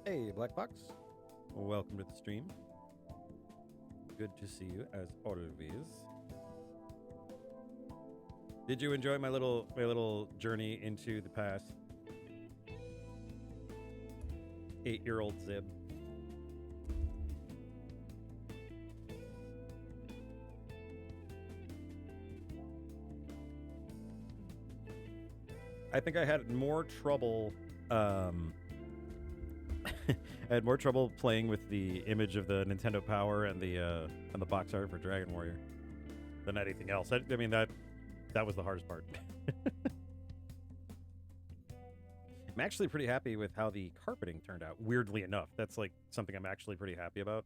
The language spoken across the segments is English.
Hey, Black Box. Welcome to the stream. Good to see you as always. Did you enjoy my little journey into the past? 8-year-old Zib. I think I had more trouble I had more trouble playing with the image of the Nintendo Power and the box art for Dragon Warrior than anything else. I mean that was the hardest part. I'm actually pretty happy with how the carpeting turned out. Weirdly enough, that's like something I'm actually pretty happy about.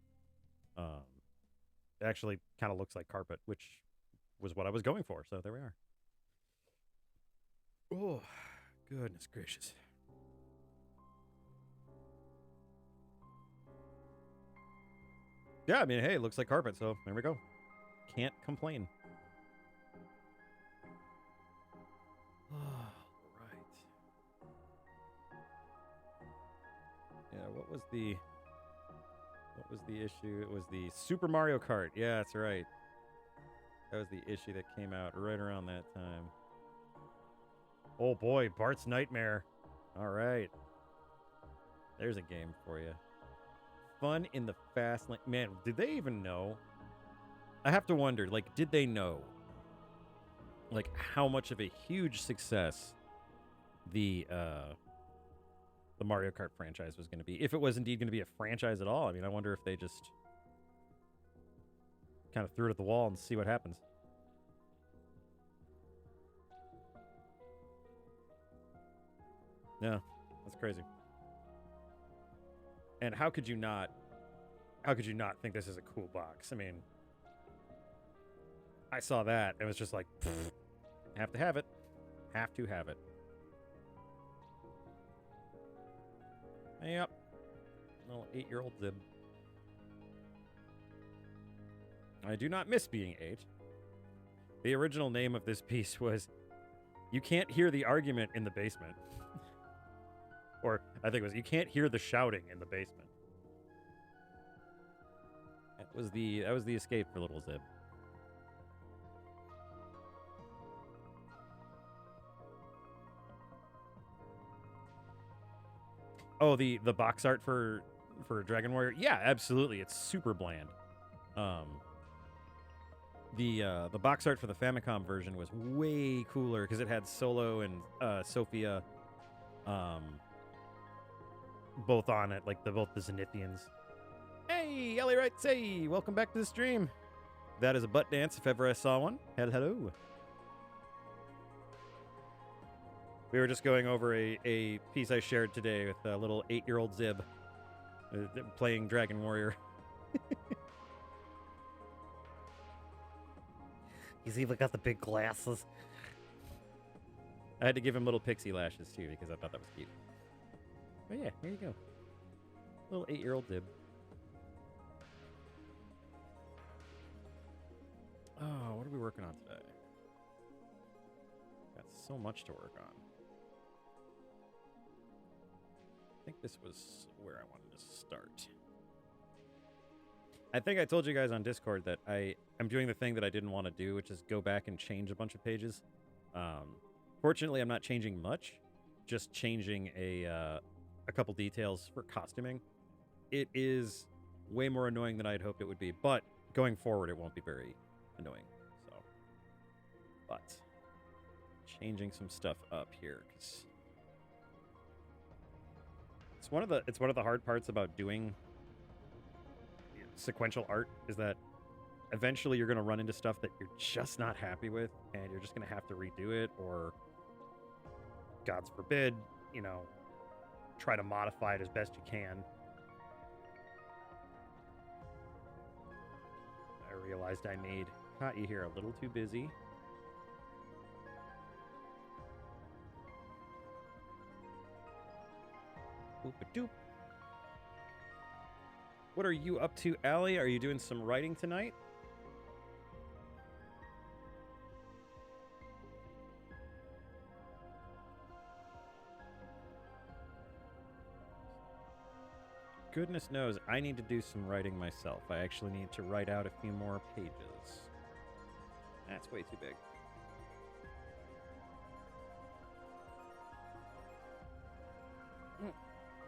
It actually kind of looks like carpet, which was what I was going for. So there we are. Oh, goodness gracious. Yeah, I mean, hey, it looks like carpet, so there we go. Can't complain. All right. Yeah, what was the issue? It was the Super Mario Kart. Yeah, that's right. That was the issue that came out right around that time. Oh boy, Bart's Nightmare. All right. There's a game for you. Fun in the fast lane. Man, did they even know? I have to wonder, like, did they know, like, how much of a huge success the Mario Kart franchise was going to be? If it was indeed going to be a franchise at all. I mean, I wonder if they just kind of threw it at the wall and see what happens. Yeah, that's crazy. And how could you not think this is a cool box? I mean, I saw that and was just like, have to have it. Have to have it. Yep. Little 8-year-old Zib. I do not miss being 8. The original name of this piece was You Can't Hear the Argument in the Basement. Or I think it was You Can't Hear the Shouting in the Basement. That was the escape for little Zib. Oh, the box art for Dragon Warrior? Yeah, absolutely. It's super bland. The box art for the Famicom version was way cooler because it had Solo and Sophia both on it, like both the Zenithians. Hey, Ellie Wright, say, welcome back to the stream. That is a butt dance if ever I saw one. Hello. We were just going over a piece I shared today with a little 8-year-old Zib playing Dragon Warrior. He's even got the big glasses. I had to give him little pixie lashes too because I thought that was cute. But yeah, here you go. Little 8-year-old Zib. Oh, what are we working on today? Got so much to work on. I think this was where I wanted to start. I think I told you guys on Discord that I'm doing the thing that I didn't want to do, which is go back and change a bunch of pages. Fortunately, I'm not changing much, just changing a couple details for costuming. It is way more annoying than I'd hoped it would be, but going forward, it won't be very annoying. So, but changing some stuff up here because it's one of the hard parts about doing sequential art is that eventually you're going to run into stuff that you're just not happy with and you're just going to have to redo it, or God's forbid, try to modify it as best you can. I realized I caught you here a little too busy. Boop-a-doop. What are you up to, Allie? Are you doing some writing tonight? goodness knows I need to do some writing myself. I actually need to write out a few more pages. That's way too big.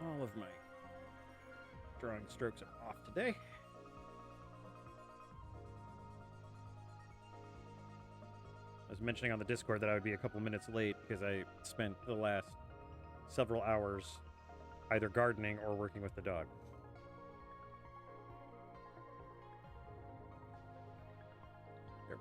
All of my drawing strokes are off today. I was mentioning on the Discord that I would be a couple minutes late because I spent the last several hours either gardening or working with the dog. There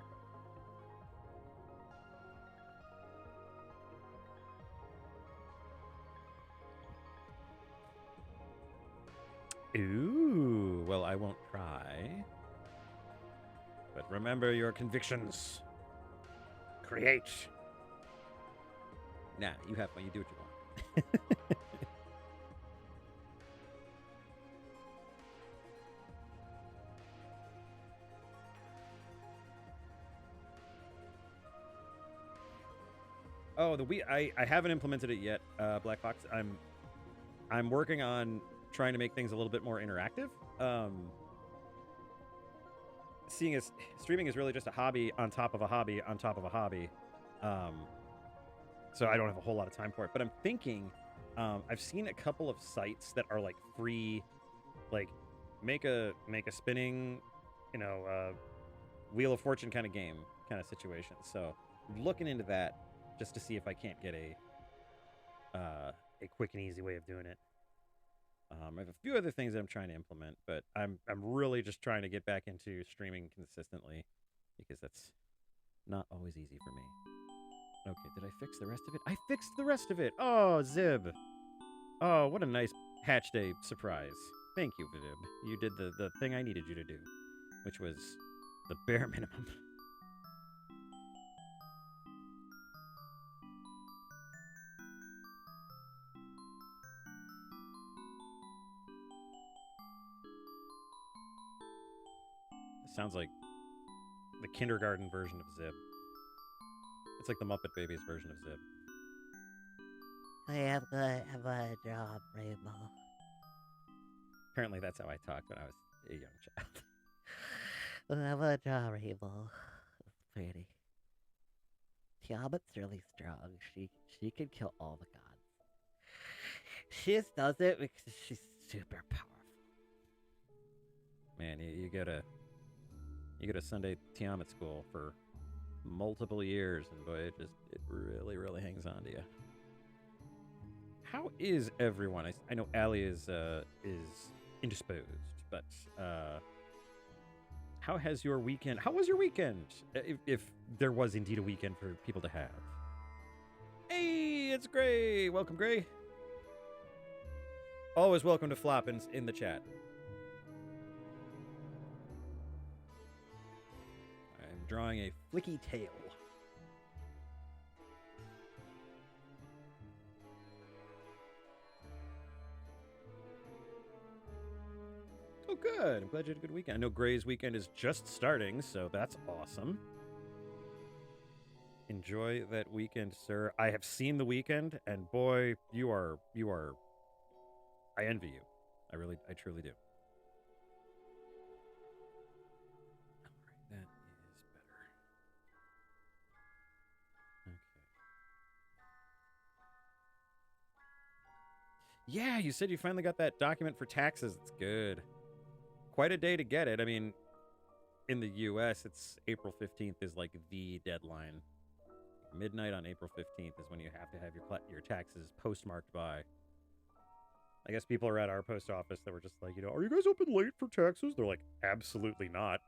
we go. Ooh, well, I won't try. But remember your convictions. Create. Nah, you have fun. You do what you want. Oh, I haven't implemented it yet, Black Fox. I'm working on trying to make things a little bit more interactive. Seeing as streaming is really just a hobby on top of a hobby on top of a hobby. So I don't have a whole lot of time for it. But I'm thinking, I've seen a couple of sites that are like free, like make a spinning, Wheel of Fortune kind of game, kind of situation. So I'm looking into that just to see if I can't get a quick and easy way of doing it. I have a few other things that I'm trying to implement, but I'm really just trying to get back into streaming consistently because that's not always easy for me. Okay, did I fix the rest of it? I fixed the rest of it. Oh, Zib. Oh, what a nice Hatch Day surprise. Thank you, Zib. You did the thing I needed you to do, which was the bare minimum. Sounds like the kindergarten version of Zib. It's like the Muppet Babies version of Zib. I am gonna draw Rainbow. Apparently that's how I talked when I was a young child. I'm gonna draw Rainbow. It's pretty. Tiamat's really strong. She can kill all the gods. She just does it because she's super powerful. Man, you go to Sunday Tiamat school for multiple years, and boy, it really, really hangs on to you. How is everyone? I know Allie is indisposed, but how has your weekend? How was your weekend? If there was indeed a weekend for people to have. Hey, it's Gray. Welcome, Gray. Always welcome to flop in the chat. I'm drawing a flicky tail. Oh, good. I'm glad you had a good weekend. I know Gray's weekend is just starting, so that's awesome. Enjoy that weekend, sir. I have seen the weekend, and boy, you are. I envy you. I truly do. All right, that is better. Okay. Yeah, you said you finally got that document for taxes. It's good. Quite a day to get it. I mean, in the U.S., it's April 15th is like the deadline. Midnight on April 15th is when you have to have your taxes postmarked by. I guess people are at our post office that were just like, are you guys open late for taxes? They're like, absolutely not.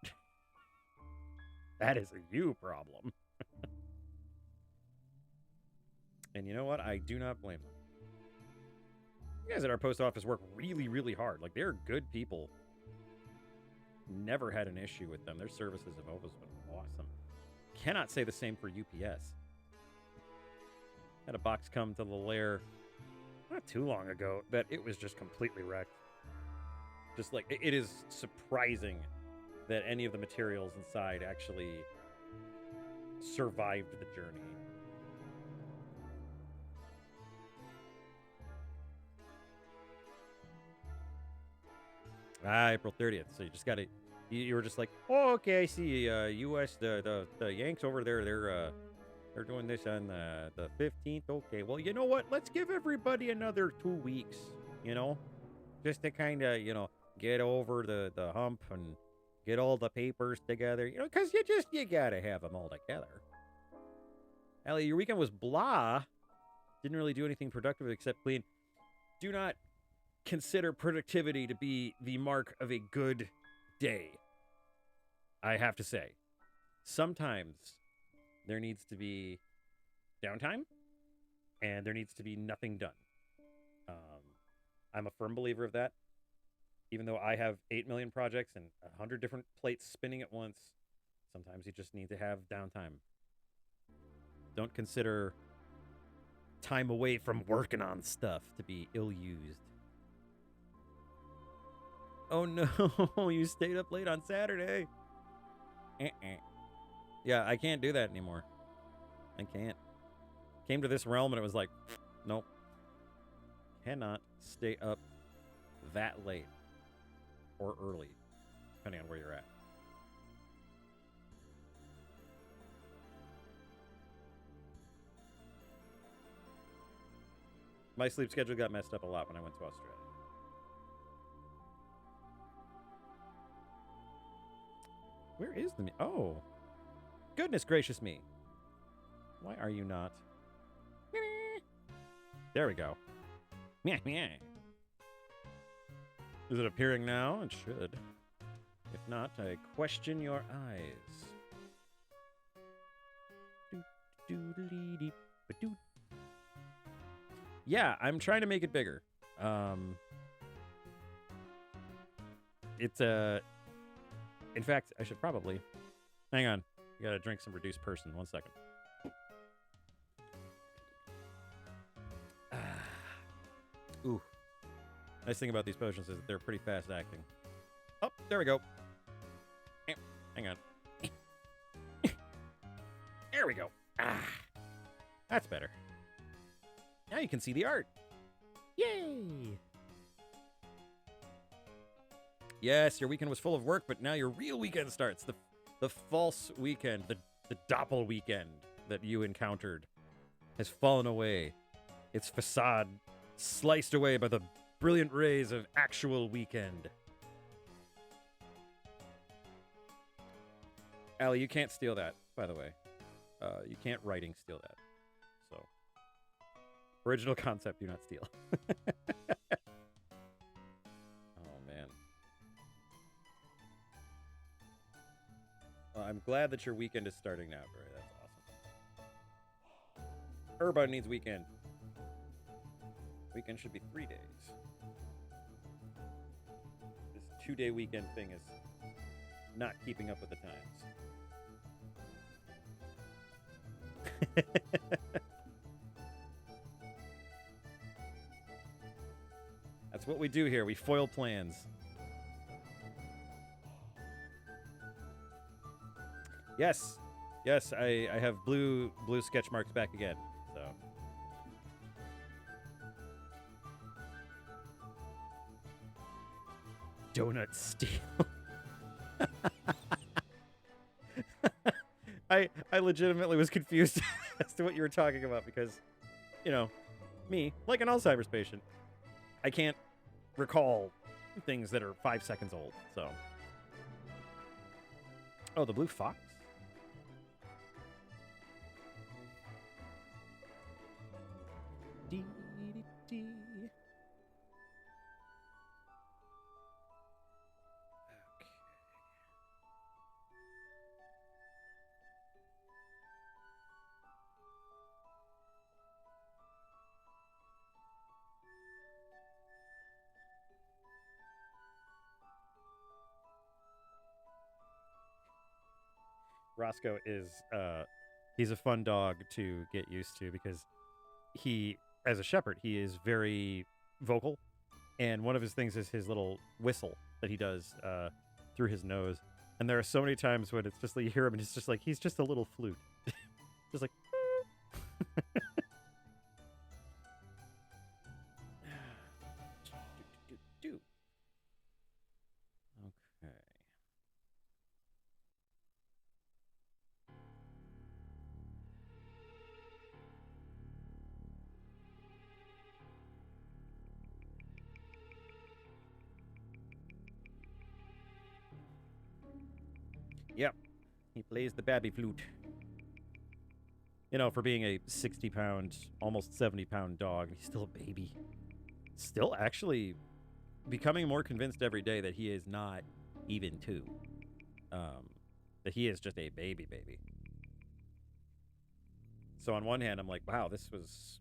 That is a you problem. And you know what? I do not blame them. You guys at our post office work really, really hard. Like, they're good people. Never had an issue with them. Their services have always been awesome. Cannot say the same for UPS. Had a box come to the lair not too long ago that it was just completely wrecked. Just like, it is surprising that any of the materials inside actually survived the journey. April 30th. So you just got to. You were just like, oh, okay, I see. U.S. The Yanks over there. They're doing this on the 15th. Okay, well, you know what? Let's give everybody another 2 weeks. You know, just to kind of get over the hump and get all the papers together. Because you gotta have them all together. Allie, your weekend was blah. Didn't really do anything productive except clean. Do not consider productivity to be the mark of a good day. I have to say, sometimes there needs to be downtime and there needs to be nothing done. I'm a firm believer of that. Even though I have 8 million projects and 100 different plates spinning at once, sometimes you just need to have downtime. Don't consider time away from working on stuff to be ill-used. Oh no, you stayed up late on Saturday. Yeah, I can't do that anymore. I can't. Came to this realm and it was like, nope. Cannot stay up that late or early, depending on where you're at. My sleep schedule got messed up a lot when I went to Australia. Where is the... Oh. Goodness gracious me. Why are you not? There we go. Is it appearing now? It should. If not, I question your eyes. Yeah, I'm trying to make it bigger. It's a... In fact, I should probably... Hang on. I gotta drink some reduced person. 1 second. Ooh. Nice thing about these potions is that they're pretty fast acting. Oh, there we go. Hang on. There we go. That's better. Now you can see the art. Yay! Yes, your weekend was full of work, but now your real weekend starts. The false weekend, the doppel weekend that you encountered has fallen away. Its facade sliced away by the brilliant rays of actual weekend. Allie, you can't steal that, by the way. You can't writing steal that. So, original concept, do not steal. Oh, man. Well, I'm glad that your weekend is starting now, Barry. That's awesome. Everybody needs weekend. Weekend should be 3 days. This 2-day weekend thing is not keeping up with the times. That's what we do here. We foil plans. Yes. Yes, I have blue sketch marks back again. So donut steal. I legitimately was confused as to what you were talking about because, me, like an Alzheimer's patient, I can't recall things that are 5 seconds old, so. Oh, the blue fox? Dee, dee, dee. Roscoe is he's a fun dog to get used to because he, as a shepherd, he is very vocal, and one of his things is his little whistle that he does through his nose. And there are so many times when it's just like you hear him and it's just like he's just a little flute. Just like Yep. He plays the babby flute. You know, for being a 60-pound, almost 70-pound dog, he's still a baby. Still actually becoming more convinced every day that he is not even 2. That he is just a baby. So on one hand, I'm like, wow, this was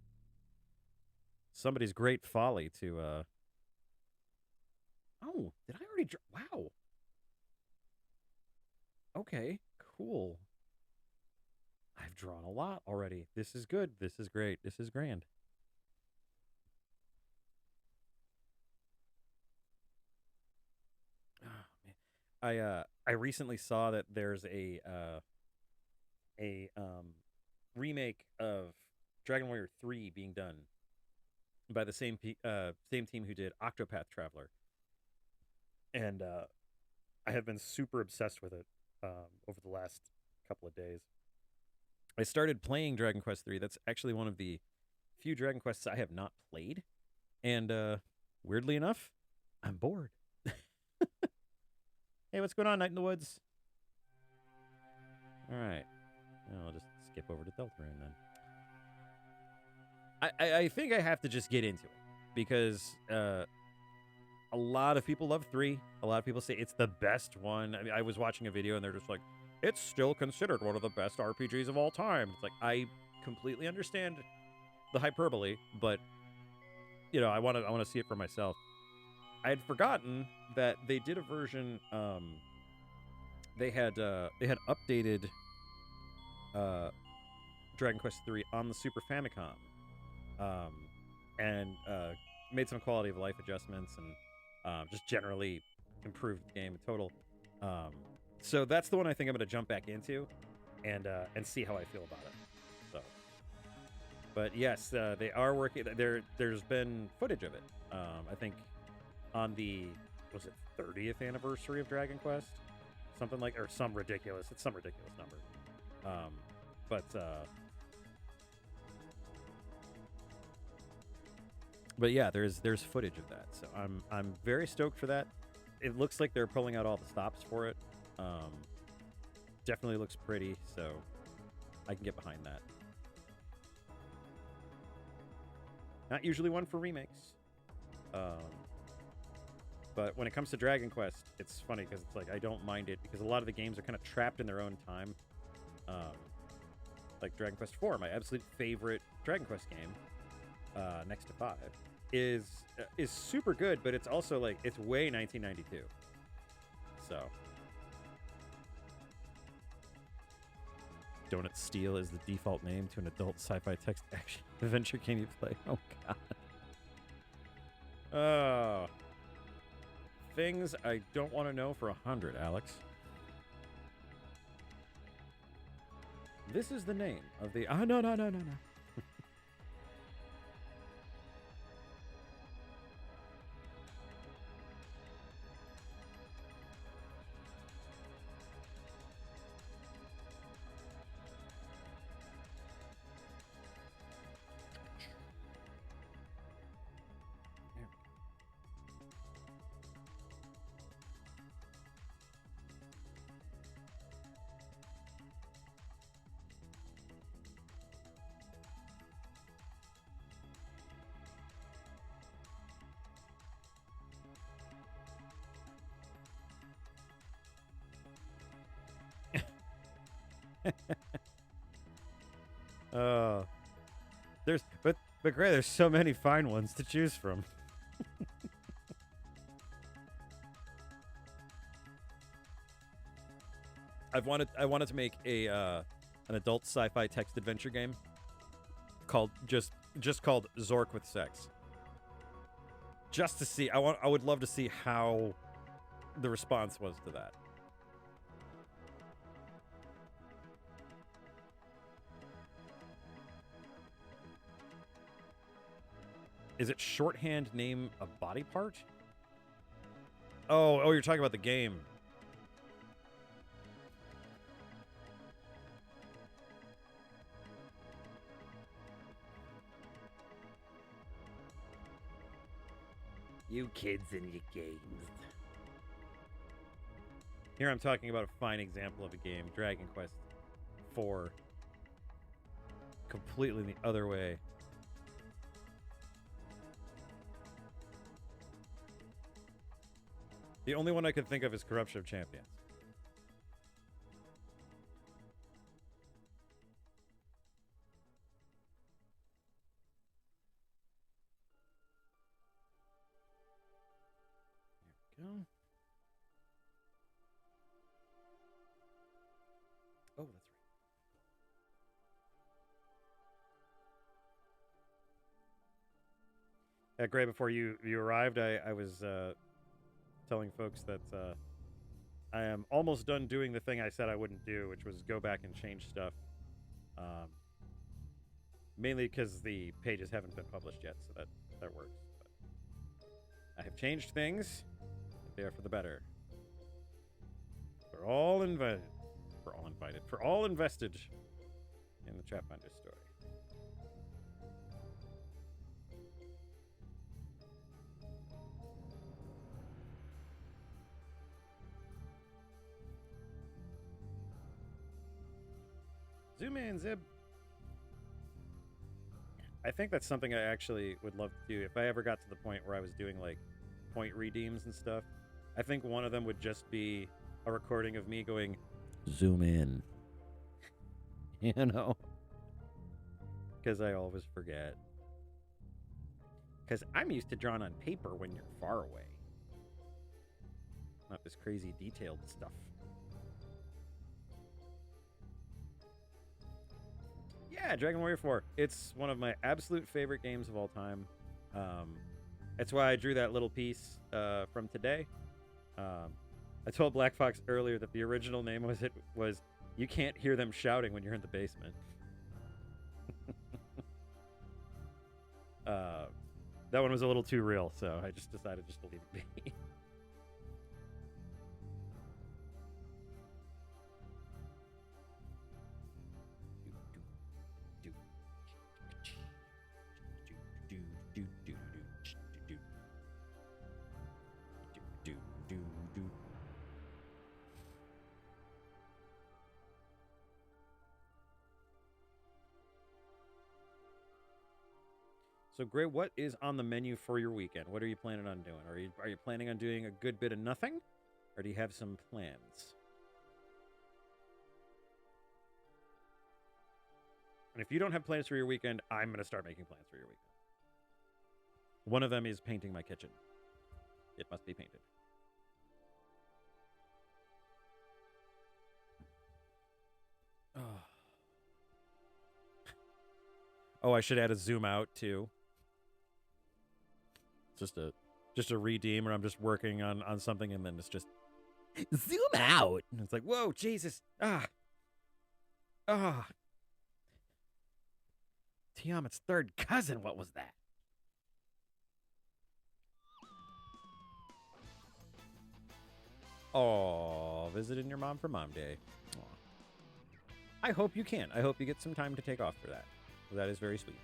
somebody's great folly to, Oh, did I already wow. Okay, cool. I've drawn a lot already. This is good. This is great. This is grand. Oh, man. I recently saw that there's a remake of Dragon Warrior 3 being done by the same team who did Octopath Traveler. And I have been super obsessed with it over the last couple of days. I started playing Dragon Quest 3. That's actually one of the few Dragon Quests I have not played. And weirdly enough, I'm bored. Hey, what's going on, Night in the Woods? All right. I'll just skip over to Deltarune then. I think I have to just get into it because a lot of people love 3. A lot of people say it's the best one. I mean, I was watching a video and they're just like, it's still considered one of the best RPGs of all time. It's like, I completely understand the hyperbole, but you know, I want to see it for myself. I had forgotten that they did a version. They had updated Dragon Quest 3 on the Super Famicom, and made some quality of life adjustments and just generally improved the game in total. So that's the one I think I'm going to jump back into and see how I feel about it. So, but yes, they are working. There's been footage of it. I think on the, was it 30th anniversary of Dragon Quest, something like, or some ridiculous number. But yeah, there's footage of that, so I'm very stoked for that. It looks like they're pulling out all the stops for it. Definitely looks pretty, so I can get behind that. Not usually one for remakes, but when it comes to Dragon Quest, it's funny because it's like I don't mind it because a lot of the games are kind of trapped in their own time. Like Dragon Quest 4, my absolute favorite Dragon Quest game, next to 5, is super good, but it's also like it's way 1992. So, Donut Steel is the default name to an adult sci-fi text action adventure game you play. Oh god. Oh. Things I don't want to know for 100, Alex. This is the name of the... Oh, no. But Gray, there's so many fine ones to choose from. I wanted to make a an adult sci-fi text adventure game called just called Zork with Sex. Just to see, I would love to see how the response was to that. Is it shorthand name a body part? Oh, you're talking about the game. You kids and your games. Here I'm talking about a fine example of a game, Dragon Quest IV. Completely the other way. The only one I could think of is Corruption of Champions. There we go. Oh, that's right. Gray, before you arrived, I was telling folks that I am almost done doing the thing I said I wouldn't do, which was go back and change stuff. Mainly because the pages haven't been published yet, so that works. But I have changed things. They are for the better. For all invited. For all invited. For all invested in the Chatfinder story. Zoom in, Zib. I think that's something I actually would love to do. If I ever got to the point where I was doing like point redeems and stuff, I think one of them would just be a recording of me going, zoom in. You know? Because I always forget. Because I'm used to drawing on paper when you're far away. Not this crazy detailed stuff. Yeah, Dragon Warrior 4. It's one of my absolute favorite games of all time. That's why I drew that little piece from today. I told Black Fox earlier that the original name was You Can't Hear Them Shouting When You're in the Basement. That one was a little too real, so I just decided just to leave it be. So, Gray, what is on the menu for your weekend? What are you planning on doing? Are you planning on doing a good bit of nothing, or do you have some plans? And if you don't have plans for your weekend, I'm going to start making plans for your weekend. One of them is painting my kitchen. It must be painted. Oh, I should add a zoom out too. Just a redeem, or I'm just working on something, and then it's just zoom out. And it's like, whoa, Jesus. Tiamat's third cousin, what was that? Oh, visiting your mom for Mom Day. Aww. I hope you can. I hope you get some time to take off for that. That is very sweet.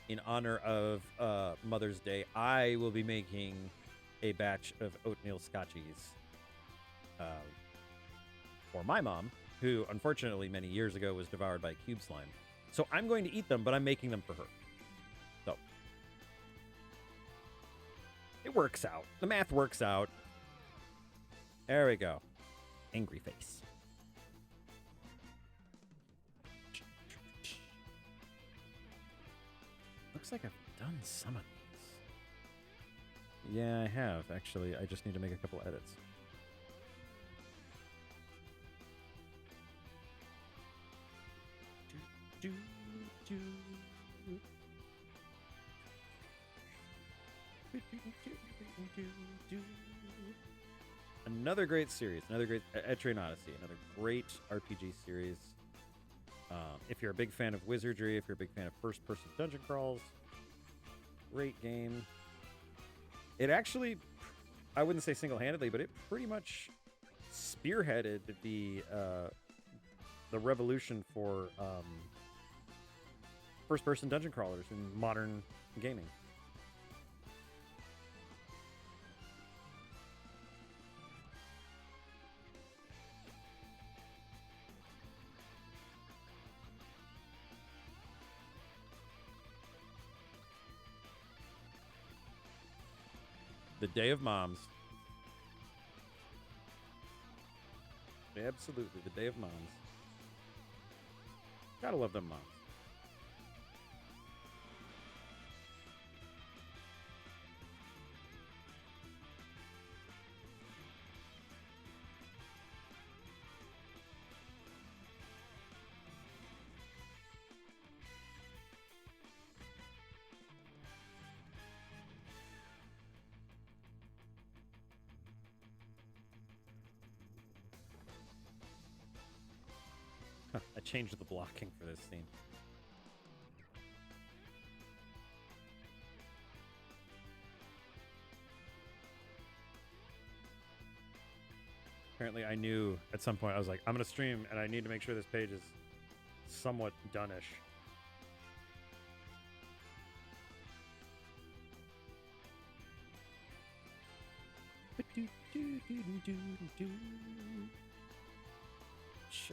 In honor of Mother's Day, I will be making a batch of oatmeal scotchies for my mom, who unfortunately many years ago was devoured by cube slime. So I'm going to eat them, but I'm making them for her. So it works out. The math works out. There we go. Angry face. Looks like I've done some of these. Yeah, I have, actually. I just need to make a couple edits. Another great series. Another great Etrian Odyssey. Another great RPG series. If you're a big fan of wizardry, if you're a big fan of first-person dungeon crawls, great game. It actually, I wouldn't say single-handedly, but it pretty much spearheaded the revolution for first-person dungeon crawlers in modern gaming. The Day of Moms. Absolutely, the Day of Moms. Gotta love them moms. I changed the blocking for this scene. Apparently, I knew at some point, I was like, I'm going to stream, and I need to make sure this page is somewhat done-ish.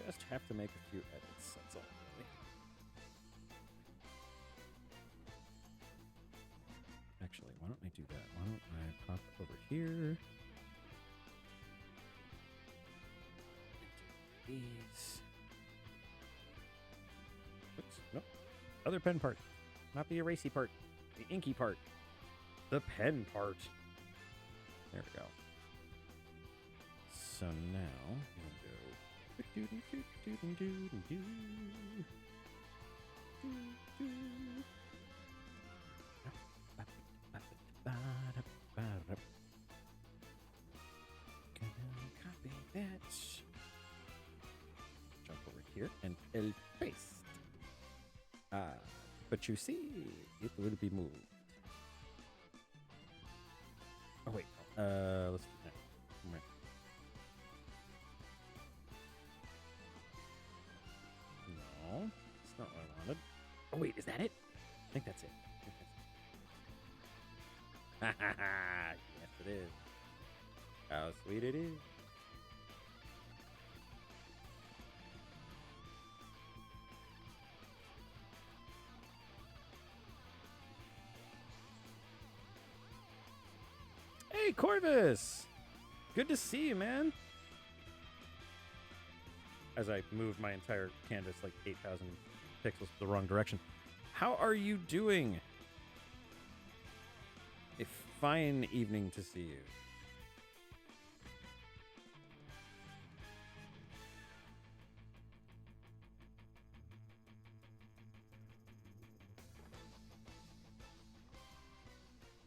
Just have to make a few edits, that's all, really. Actually, why don't I do that? Why don't I pop over here? These. Oops, nope. Other pen part. Not the erasey part. The inky part. The pen part. There we go. So now, I'm going to go. Copy that. Jump over here and el paste. But you see, it will be moved. Oh wait, let's do that. No, that's not what I wanted. Oh wait, is that it? I think that's it. Ha ha ha! Yes, it is. How sweet it is. Hey, Corvus! Good to see you, man. As I move my entire canvas like 8,000 pixels the wrong direction. How are you doing? A fine evening to see you.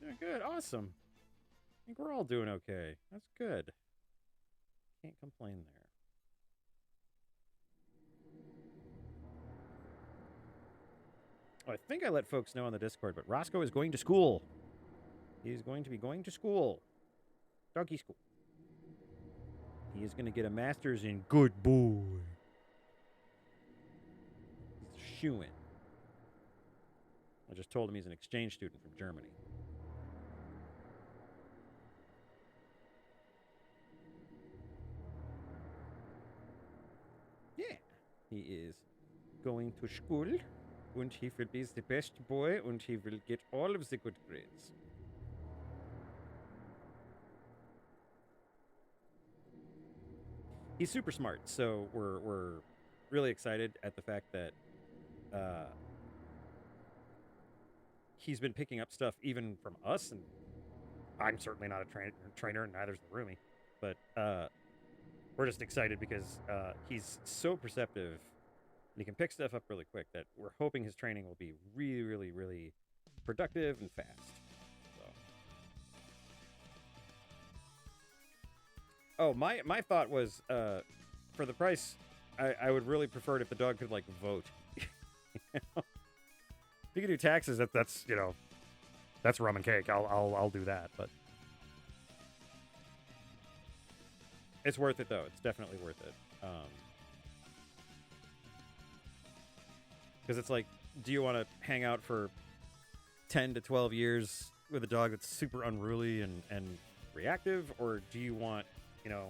Doing good, awesome. I think we're all doing okay. That's good. Can't complain there. Oh, I think I let folks know on the Discord, but Roscoe is going to school. He is going to be going to school. Donkey school. He is going to get a master's in good boy. He's a shoo-in. I just told him he's an exchange student from Germany. Yeah. He is going to school. And he will be the best boy, and he will get all of the good grades. He's super smart, so we're really excited at the fact that he's been picking up stuff even from us, and I'm certainly not a trainer, and neither's the roomie, but we're just excited because he's so perceptive. And he can pick stuff up really quick that we're hoping his training will be really, really, really productive and fast. So. Oh, my thought was, for the price, I would really prefer it if the dog could, like, vote. You know? If you could do taxes, that's you know, that's rum and cake. I'll do that, but it's worth it though. It's definitely worth it. Because it's like, do you want to hang out for 10 to 12 years with a dog that's super unruly and reactive? Or do you want, you know,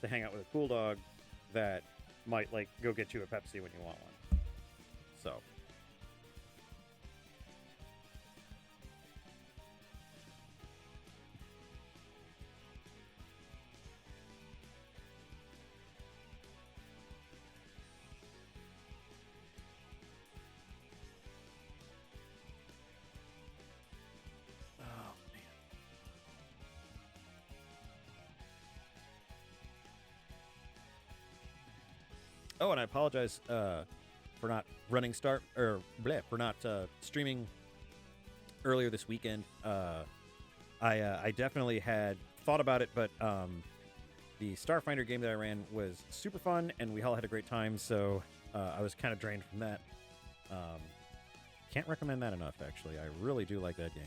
to hang out with a cool dog that might, like, go get you a Pepsi when you want one? So. Oh, and I apologize for not running for not streaming earlier this weekend. I definitely had thought about it, but the Starfinder game that I ran was super fun, and we all had a great time. So I was kind of drained from that. Can't recommend that enough. Actually, I really do like that game.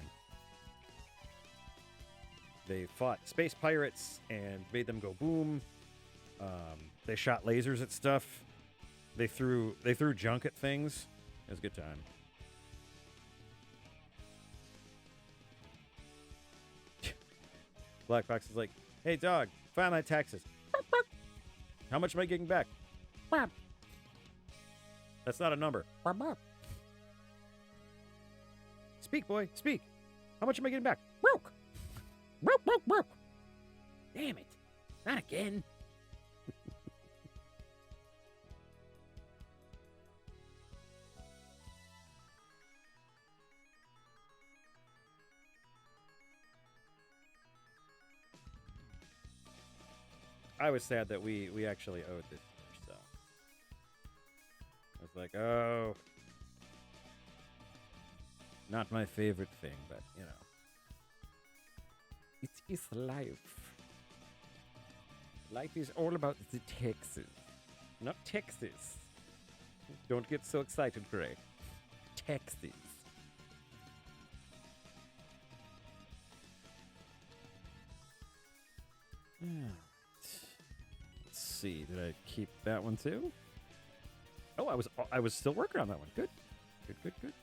They fought space pirates and made them go boom. They shot lasers at stuff. They threw junk at things. It was a good time. Black Fox is like, "Hey dog, file my taxes. How much am I getting back?" That's not a number. Speak, boy, speak. How much am I getting back? Damn it. Not again. I was sad that we actually owed this year, so I was like, oh, not my favorite thing, but you know, it is life. Life is all about the Texas, not Texas. Don't get so excited, Gray. Texas. Let's see. Did I keep that one too? Oh, I was still working on that one. Good. Good.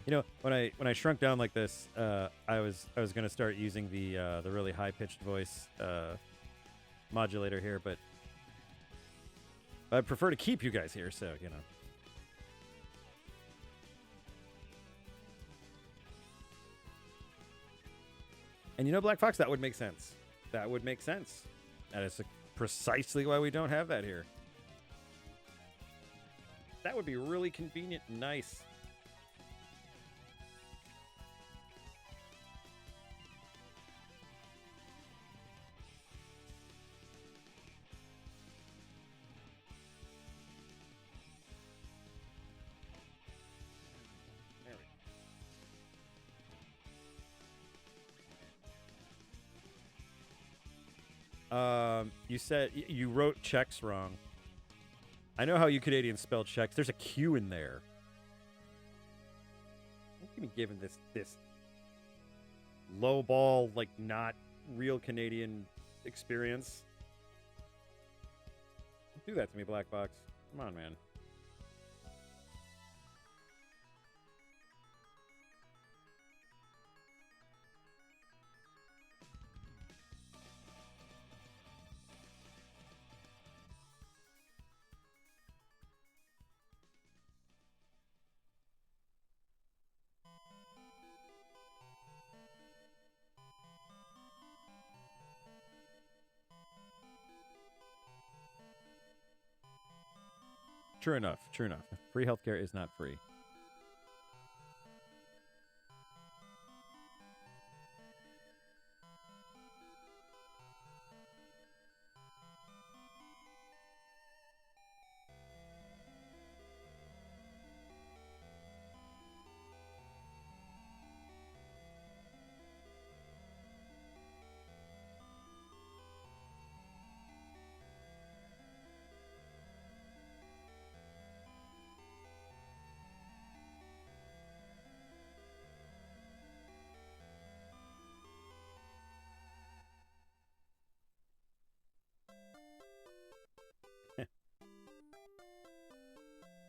You know, when I shrunk down like this, I was gonna start using the really high pitched voice modulator here, but I prefer to keep you guys here, so you know. And you know, Black Fox, that would make sense. That would make sense. That is precisely why we don't have that here. That would be really convenient and nice. You said you wrote checks wrong. I know how you Canadians spell checks. There's a Q in there. Don't be giving this low ball, like not real Canadian experience. Don't do that to me, Black Box. Come on, man. True enough. Free healthcare is not free.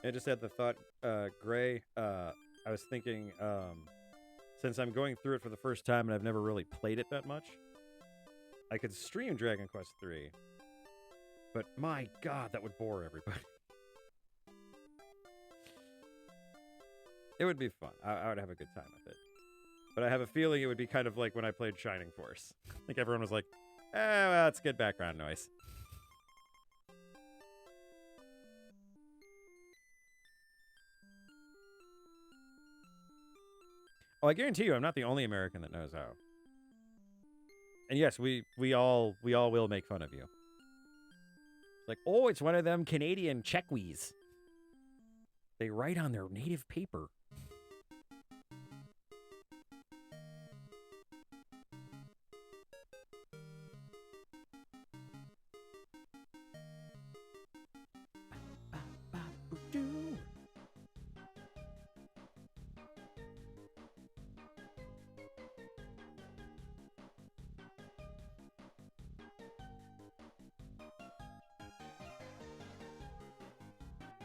I just had the thought, Gray. I was thinking, since I'm going through it for the first time and I've never really played it that much, I could stream Dragon Quest III. But my God, that would bore everybody. It would be fun. I would have a good time with it. But I have a feeling it would be kind of like when I played Shining Force. Like everyone was like, well, it's good background noise. Oh, I guarantee you I'm not the only American that knows how. And yes, we all will make fun of you. Like, oh, it's one of them Canadian Checkwees. They write on their native paper.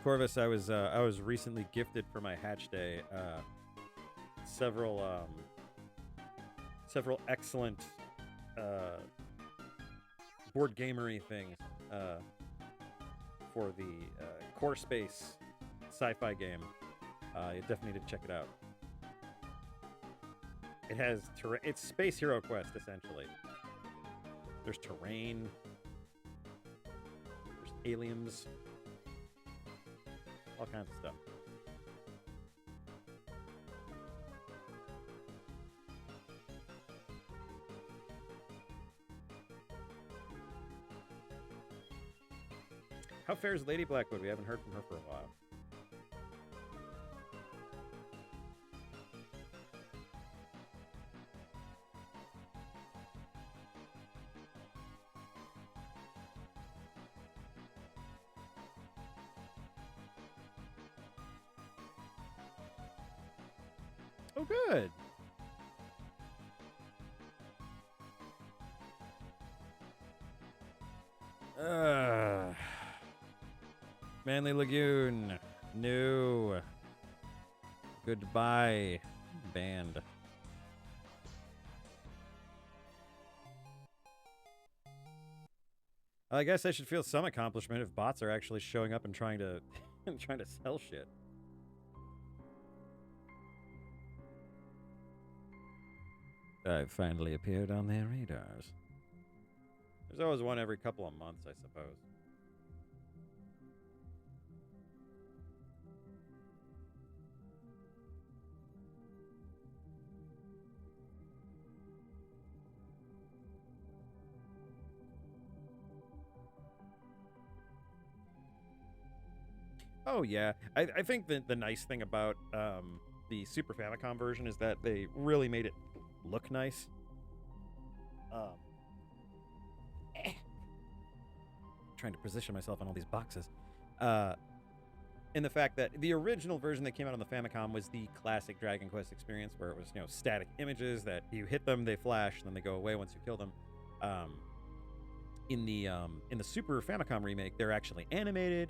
Corvus, I was recently gifted for my hatch day several excellent board gamery things for the Core Space sci-fi game. You definitely need to check it out. It has it's Space Hero Quest essentially. There's terrain. There's aliens. All kinds of stuff. How fair is Lady Blackwood? We haven't heard from her for a while. Oh, good. Manly Lagoon. No. Goodbye, band. I guess I should feel some accomplishment if bots are actually showing up and trying to trying to sell shit. I've finally appeared on their radars. There's always one every couple of months, I suppose. Oh, yeah. I think that the nice thing about the Super Famicom version is that they really made it look nice. Trying to position myself on all these boxes. In the fact that the original version that came out on the Famicom was the classic Dragon Quest experience where it was, you know, static images that you hit them, they flash, and then they go away once you kill them. In the Super Famicom remake, they're actually animated.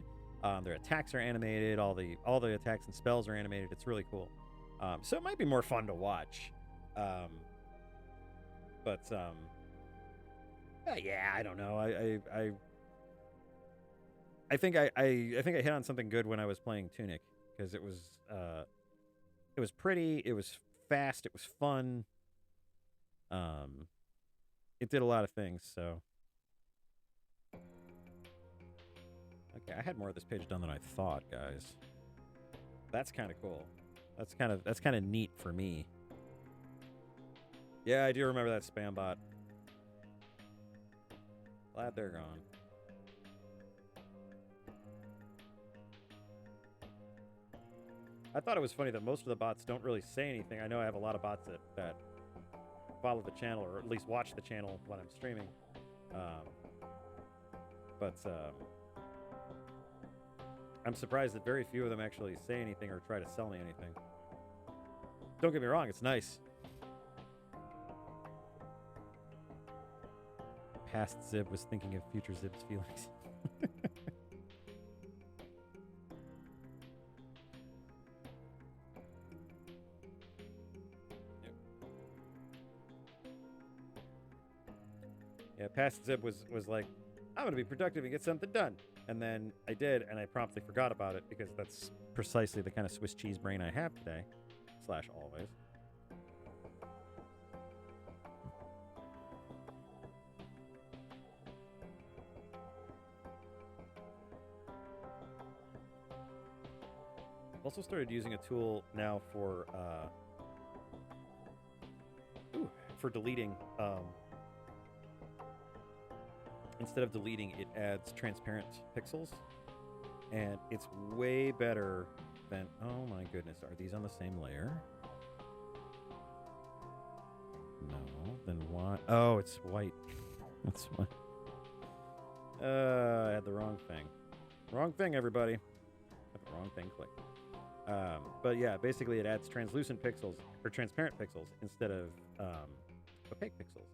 Their attacks are animated. All the attacks and spells are animated. It's really cool. So it might be more fun to watch. Yeah, I don't know. I think I hit on something good when I was playing Tunic because it was pretty, it was fast, it was fun. It did a lot of things. So okay, I had more of this page done than I thought, guys. That's kind of cool. That's kind of neat for me. Yeah, I do remember that spam bot. Glad they're gone. I thought it was funny that most of the bots don't really say anything. I know I have a lot of bots that follow the channel or at least watch the channel when I'm streaming. I'm surprised that very few of them actually say anything or try to sell me anything. Don't get me wrong, it's nice. Past Zib was thinking of future Zib's feelings. Yeah, past Zib was like, I'm going to be productive and get something done. And then I did, and I promptly forgot about it because that's precisely the kind of Swiss cheese brain I have today. / always. Also started using a tool now for deleting. Instead of deleting, it adds transparent pixels, and it's way better than. Oh my goodness, are these on the same layer? No, then why? Oh, it's white. That's why. I had the wrong thing. Wrong thing, everybody. Had the wrong thing clicked. But yeah, basically it adds translucent pixels or transparent pixels instead of opaque pixels.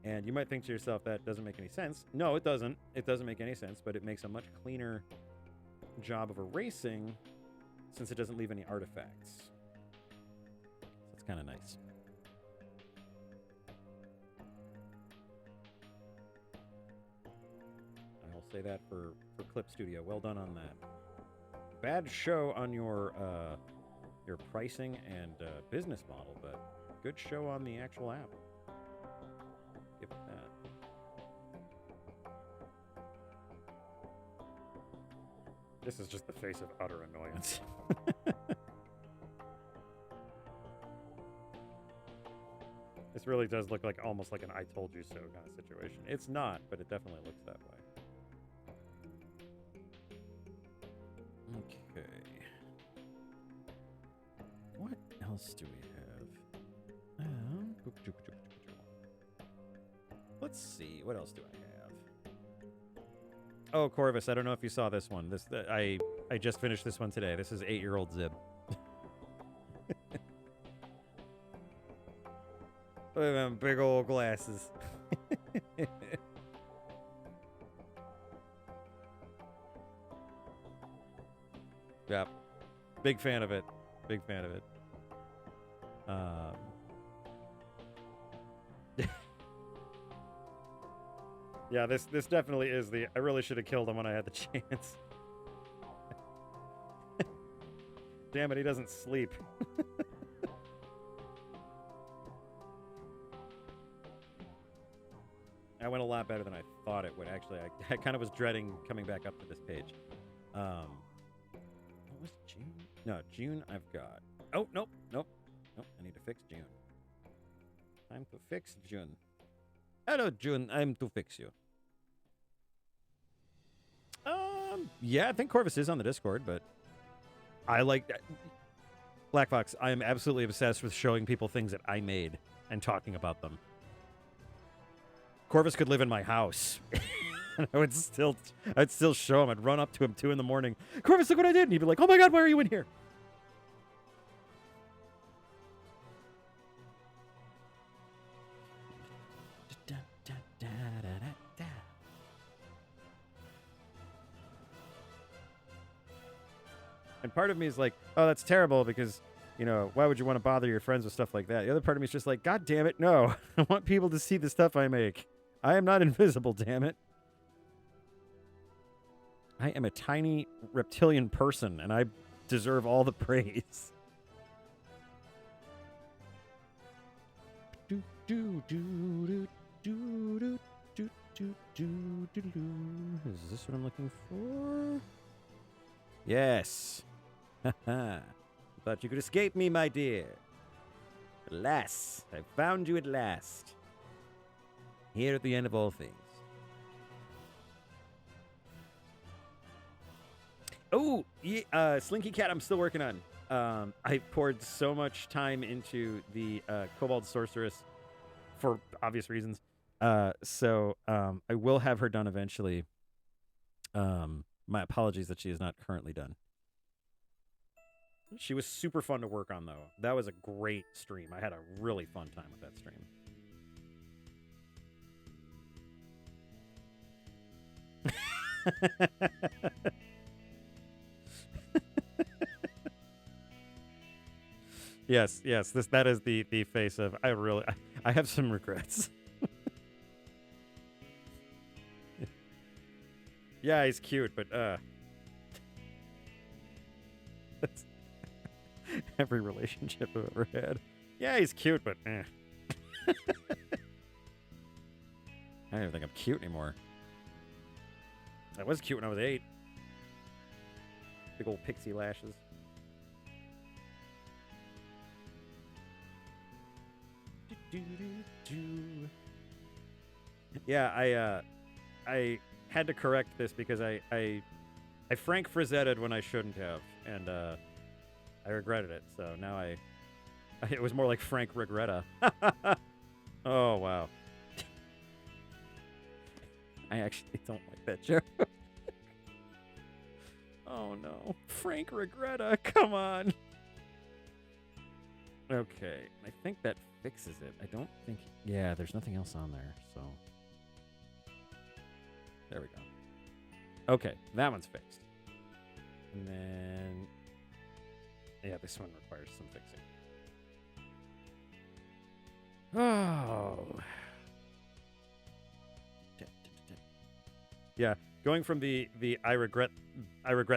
And you might think to yourself that doesn't make any sense. No, it doesn't. It doesn't make any sense, but it makes a much cleaner job of erasing since it doesn't leave any artifacts. So it's kind of nice. I'll say that for Clip Studio. Well done on that. Bad show on your pricing and business model, but good show on the actual app. Give it that. This is just the face of utter annoyance. This really does look like almost like an I told you so kind of situation. It's not, but it definitely looks that way. Okay. What else do we have? Let's see. What else do I have? Oh, Corvus, I don't know if you saw this one. I just finished this one today. This is 8-year-old Zib. Look at them big old glasses. Yep. Big fan of it. Big fan of it. Yeah, this definitely is the... I really should have killed him when I had the chance. Damn it, he doesn't sleep. That went a lot better than I thought it would, actually. I kind of was dreading coming back up to this page. What was June? No, June I've got. Oh, nope. I need to fix June. Time to fix June. Hello, June. I'm to fix you. Yeah, I think Corvus is on the Discord, but I like that. Black Fox, I am absolutely obsessed with showing people things that I made and talking about them. Corvus could live in my house. And I'd still show him. I'd run up to him 2 a.m. Corvus, look what I did. And he'd be like, oh my God, why are you in here? And part of me is like, oh, that's terrible because, you know, why would you want to bother your friends with stuff like that? The other part of me is just like, God damn it, no. I want people to see the stuff I make. I am not invisible, damn it. I am a tiny reptilian person, and I deserve all the praise. Is this what I'm looking for? Yes. Thought you could escape me, my dear. Alas, I found you at last. Here at the end of all things. Oh, yeah, Slinky Cat I'm still working on. I poured so much time into the Kobold Sorceress for obvious reasons. So I will have her done eventually. My apologies that she is not currently done. She was super fun to work on, though. That was a great stream. I had a really fun time with that stream. Yes, that is the face of I have some regrets. Yeah, he's cute, but that's every relationship I've ever had. Yeah, he's cute, but I don't even think I'm cute anymore. I was cute when I was 8. Big old pixie lashes. Yeah, I had to correct this because I Frank Frizetted when I shouldn't have, and I regretted it. So now it was more like Frank Regretta. Oh wow. I actually don't like that joke. Oh no, Frank Regretta, come on. Okay, I think that fixes it. I don't think. Yeah, there's nothing else on there, so there we go. Okay, that one's fixed. And then, yeah, this one requires some fixing. Oh. Yeah, going from the I regret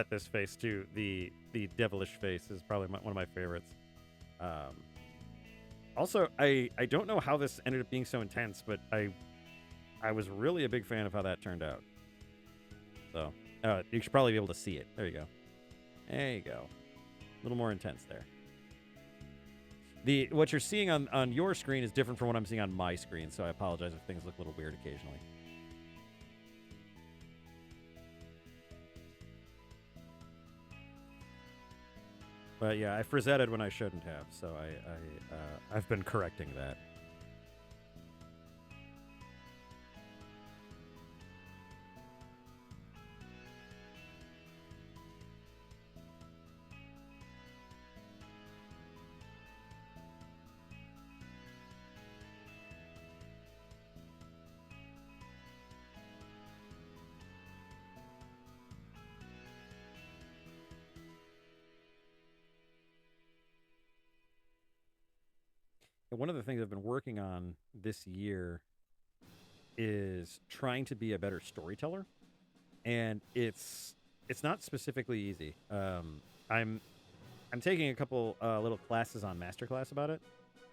this face to the devilish face is probably one of my favorites. Also, I don't know how this ended up being so intense, but I was really a big fan of how that turned out. So you should probably be able to see it. There you go. There you go. A little more intense there. What you're seeing on your screen is different from what I'm seeing on my screen, so I apologize if things look a little weird occasionally. But yeah, I frizetted when I shouldn't have, so I've been correcting that. And one of the things I've been working on this year is trying to be a better storyteller, and it's not specifically easy. I'm taking a couple little classes on Masterclass about it,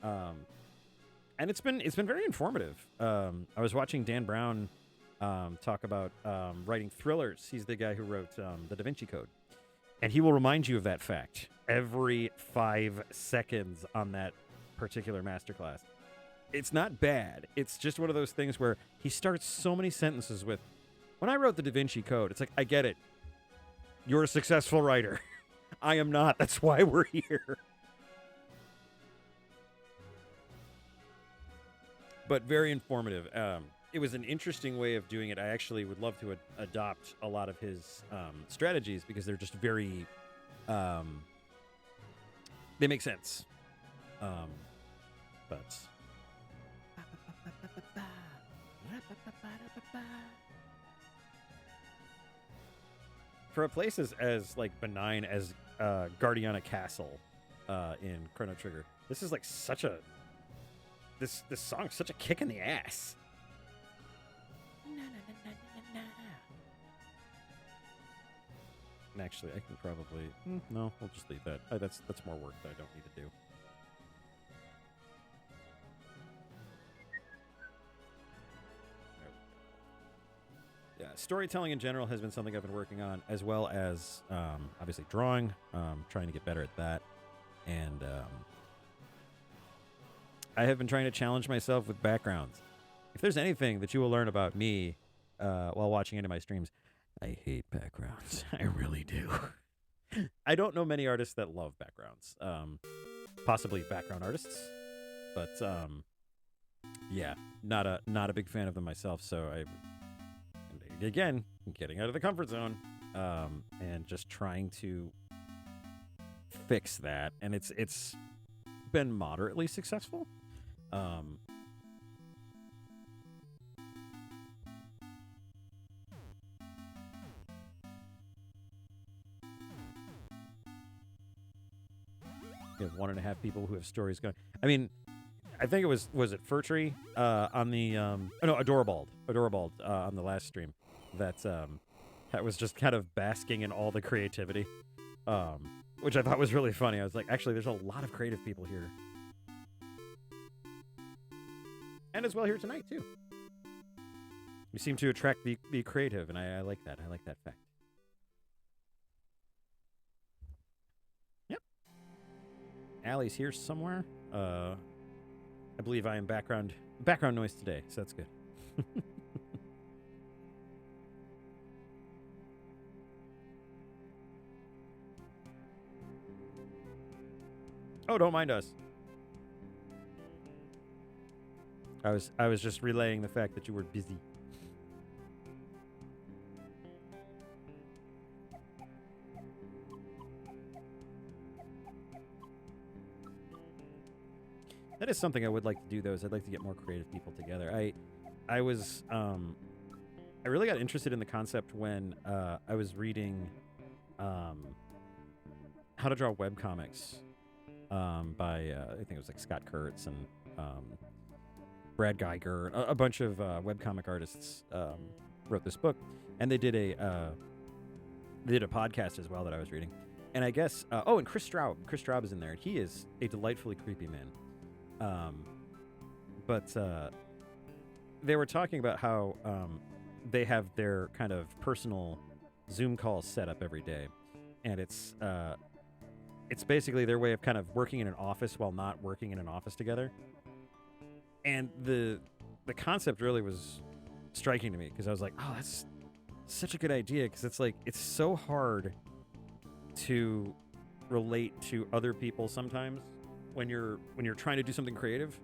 and it's been very informative. I was watching Dan Brown talk about writing thrillers. He's the guy who wrote the Da Vinci Code, and he will remind you of that fact every 5 seconds on that particular masterclass. It's not bad. It's just one of those things where he starts so many sentences with, when I wrote the Da Vinci Code, it's like, I get it. You're a successful writer. I am not. That's why we're here. But very informative. It was an interesting way of doing it. I actually would love to adopt a lot of his strategies because they're just very... they make sense. But for a place as like benign as Guardiana Castle in Chrono Trigger, this is like such a this song's such a kick in the ass. And actually, I can probably no, we'll just leave that. That's more work that I don't need to do. Yeah, storytelling in general has been something I've been working on, as well as obviously drawing, trying to get better at that. And I have been trying to challenge myself with backgrounds. If there's anything that you will learn about me while watching any of my streams, I hate backgrounds. I really do. I don't know many artists that love backgrounds. Possibly background artists, but yeah, not a big fan of them myself. So again, getting out of the comfort zone and just trying to fix that, and it's been moderately successful. You have 1.5 people who have stories going. I mean, I think it was it Furtree on the Adorabald on the last stream that was just kind of basking in all the creativity, which I thought was really funny. I was like, actually, there's a lot of creative people here, and as well here tonight too. We seem to attract the creative, and I like that. I like that fact. Yep. Allie's here somewhere. I believe I am background noise today, so that's good. Oh, don't mind us. I was just relaying the fact that you were busy. That is something I would like to do, though. Is I'd like to get more creative people together. I was I really got interested in the concept when I was reading How to Draw Webcomics by I think it was like Scott Kurtz and Brad Geiger. A bunch of webcomic artists wrote this book, and they did a podcast as well that I was reading. And I guess and Chris Straub. Chris Straub is in there, and he is a delightfully creepy man. But they were talking about how they have their kind of personal Zoom calls set up every day, and it's basically their way of kind of working in an office while not working in an office together. And the concept really was striking to me because I was like, oh, that's such a good idea, because it's like it's so hard to relate to other people sometimes when you're trying to do something creative.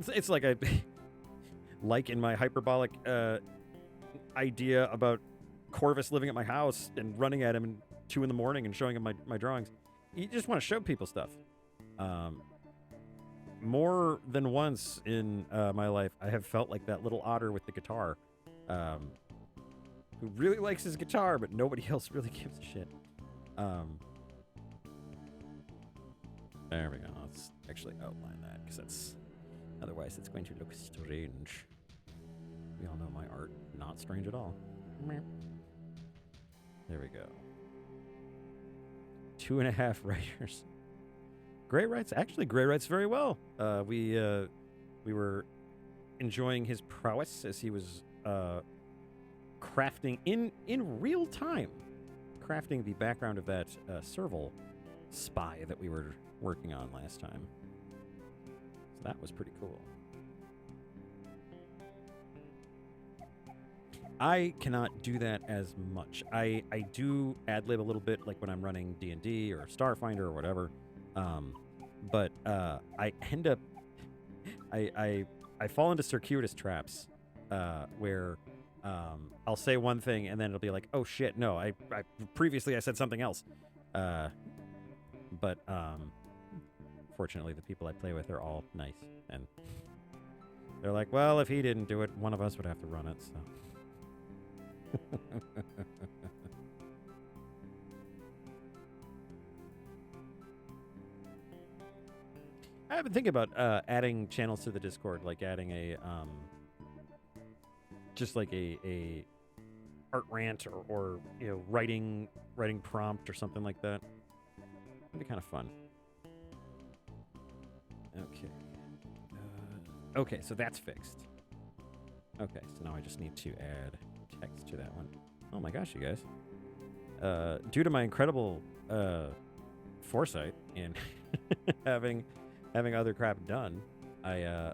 It's like like in my hyperbolic idea about Corvus living at my house and running at him at 2 a.m. and showing him my drawings. You just want to show people stuff. More than once in my life, I have felt like that little otter with the guitar, who really likes his guitar, but nobody else really gives a shit. There we go. Let's actually outline that, because otherwise it's going to look strange. We all know my art, not strange at all. There we go. 2.5 writers. Gray writes very well. We were enjoying his prowess as he was crafting in real time, crafting the background of that Serval spy that we were working on last time. So that was pretty cool. I cannot do that as much. I do ad-lib a little bit, like when I'm running D&D or Starfinder or whatever. But I end up I fall into circuitous traps where I'll say one thing and then it'll be like, oh shit, no, I previously I said something else. But fortunately the people I play with are all nice, and they're like, well, if he didn't do it, one of us would have to run it, so. I've been thinking about adding channels to the Discord, like adding a just like a art rant or you know, writing prompt or something like that. It'd be kind of fun. Okay. Okay, so that's fixed. Okay, so now I just need to add text to that one. Oh my gosh, you guys. Due to my incredible foresight in having other crap done, I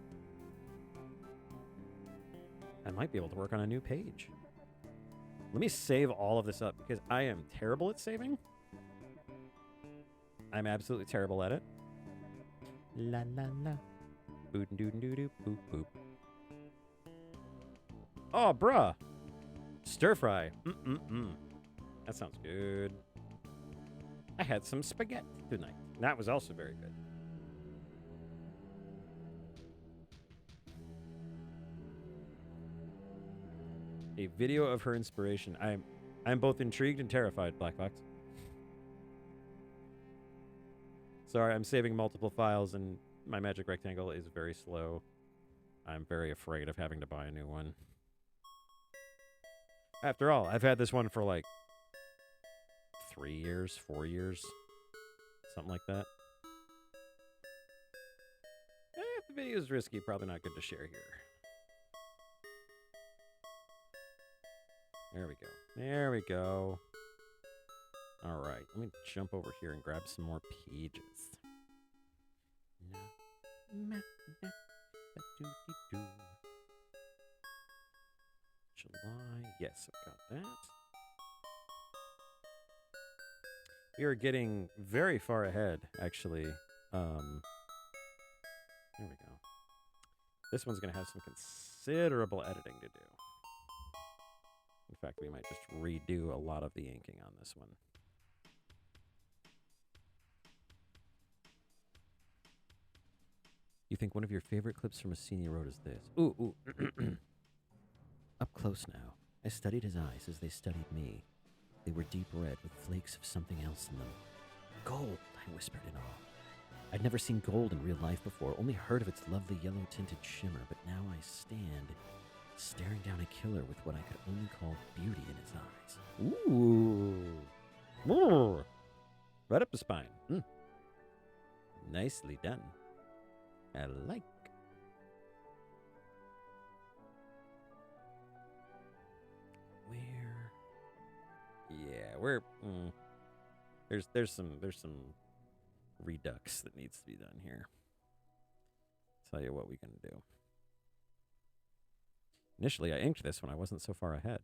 might be able to work on a new page. Let me save all of this up, because I am terrible at saving. I'm absolutely terrible at it. La la la. Boot doo doo doo boop boop. Oh, bruh. Stir fry. That sounds good. I had some spaghetti tonight. That was also very good. A video of her inspiration. I'm both intrigued and terrified, Black Fox. Sorry, I'm saving multiple files and my Magic Rectangle is very slow. I'm very afraid of having to buy a new one. After all, I've had this one for like 3 years, 4 years, something like that. If the video is risky, probably not good to share here. There we go. There we go. All right, let me jump over here and grab some more pages. Ba-doo-dee-doo. July. Yes, I've got that. We are getting very far ahead, actually. There we go. This one's going to have some considerable editing to do. In fact, we might just redo a lot of the inking on this one. You think one of your favorite clips from A Scene You Wrote is this? Ooh. Up close now, I studied his eyes as they studied me. They were deep red with flakes of something else in them. Gold, I whispered in awe. I'd never seen gold in real life before, only heard of its lovely yellow-tinted shimmer, but now I stand staring down a killer with what I could only call beauty in his eyes. Ooh. Right up the spine. Nicely done. I like. Where? Yeah, we're there's some redux that needs to be done here. Tell you what we can do. Initially, I inked this when I wasn't so far ahead.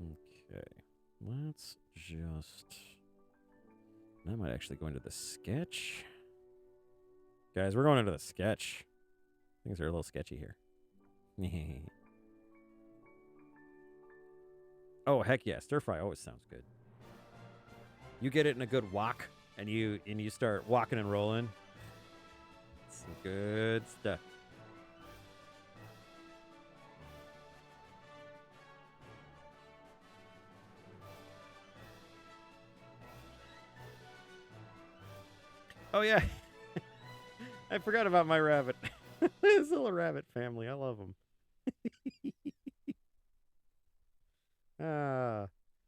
Okay, let's just. I might actually go into the sketch. Guys, we're going into the sketch. Things are a little sketchy here. Oh, heck yeah. Stir fry always sounds good. You get it in a good wok, and you start walking and rolling. Some good stuff. Oh, yeah. I forgot about my rabbit. This little rabbit family. I love them.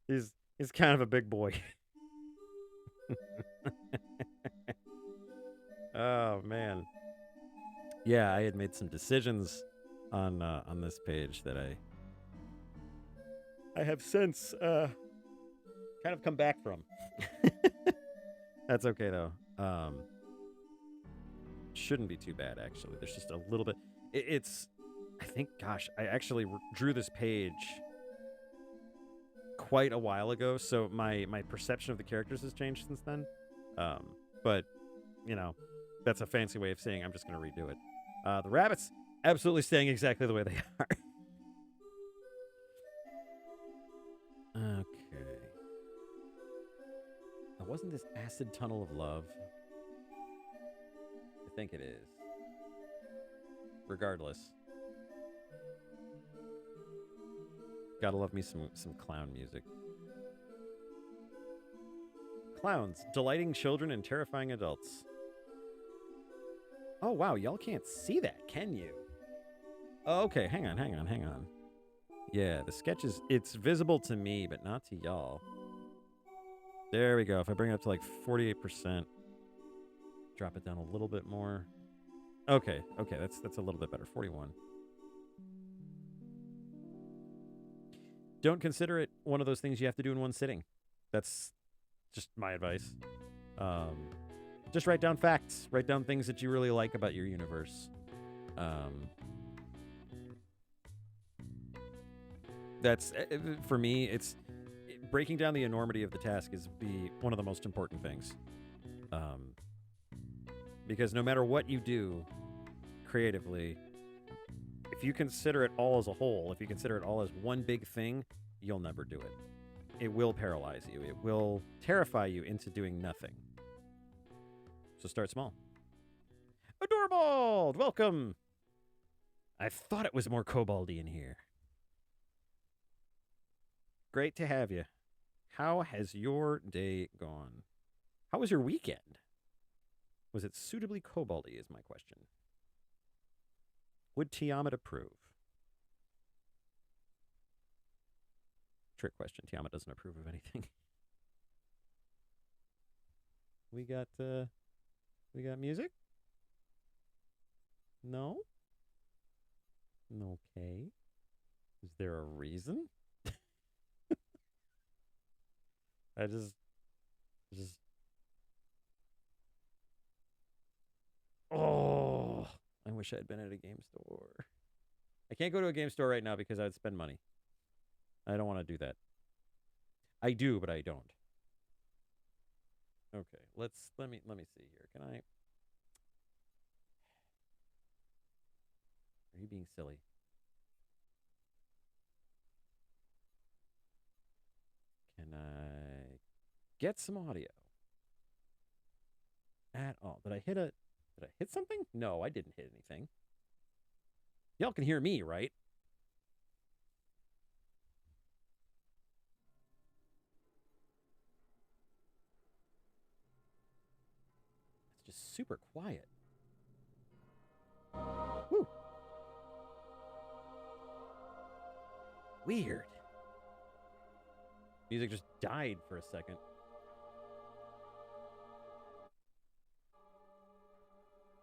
He's kind of a big boy. Oh, man. Yeah, I had made some decisions on this page that I have since kind of come back from. That's okay, though. Shouldn't be too bad, actually. There's just a little bit. It's, I think, gosh, I actually drew this page quite a while ago, so my perception of the characters has changed since then. But, you know, that's a fancy way of saying I'm just going to redo it. The rabbits absolutely staying exactly the way they are. Okay. Now, wasn't this Acid Tunnel of Love? I think it is. Regardless. Gotta love me some clown music. Clowns, delighting children and terrifying adults. Oh, wow, y'all can't see that, can you? Oh, okay, hang on. Yeah, the sketch is, it's visible to me, but not to y'all. There we go. If I bring it up to like 48%, drop it down a little bit more. Okay, that's a little bit better. 41. Don't consider it one of those things you have to do in one sitting. That's just my advice. Just write down facts. Write down things that you really like about your universe. That's, for me, it's breaking down the enormity of the task is one of the most important things. Because no matter what you do creatively, if you consider it all as a whole, if you consider it all as one big thing, you'll never do it. It will paralyze you. It will terrify you into doing nothing. So start small. Adorable! Welcome! I thought it was more koboldy in here. Great to have you. How has your day gone? How was your weekend? Was it suitably koboldy is my question. Would Tiamat approve? Trick question. Tiamat doesn't approve of anything. We got music? No? Okay. Is there a reason? I just wish I'd been at a game store. I can't go to a game store right now because I'd spend money. I don't want to do that. I do, but I don't. Okay, let me see here. Can I? Are you being silly? Can I get some audio at all? Did I hit something? No, I didn't hit anything. Y'all can hear me, right? It's just super quiet. Woo. Weird. Music just died for a second.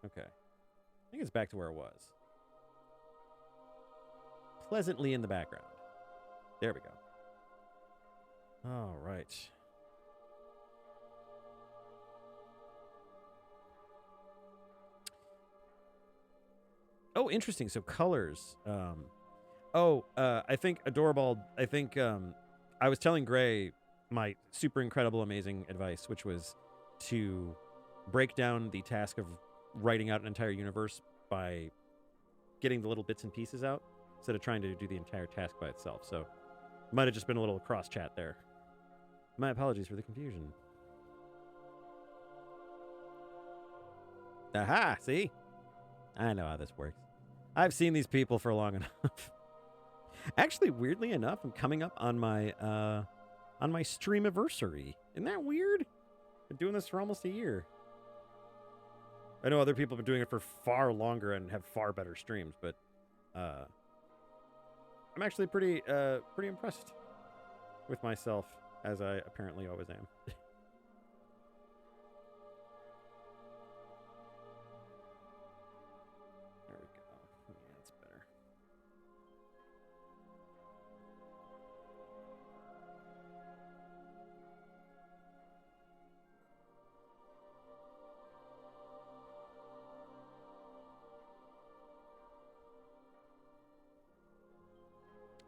Okay. I think it's back to where it was. Pleasantly in the background. There we go. All right. Oh, interesting. So colors. I think Adorable. I think I was telling Gray my super incredible amazing advice, which was to break down the task of writing out an entire universe by getting the little bits and pieces out instead of trying to do the entire task by itself. So might have just been a little cross chat there. My apologies for the confusion. Aha, see? I know how this works. I've seen these people for long enough. Actually, weirdly enough, I'm coming up on my stream anniversary. Isn't that weird? Been doing this for almost a year. I know other people have been doing it for far longer and have far better streams, but I'm actually pretty impressed with myself, as I apparently always am. There we go. Yeah, that's better.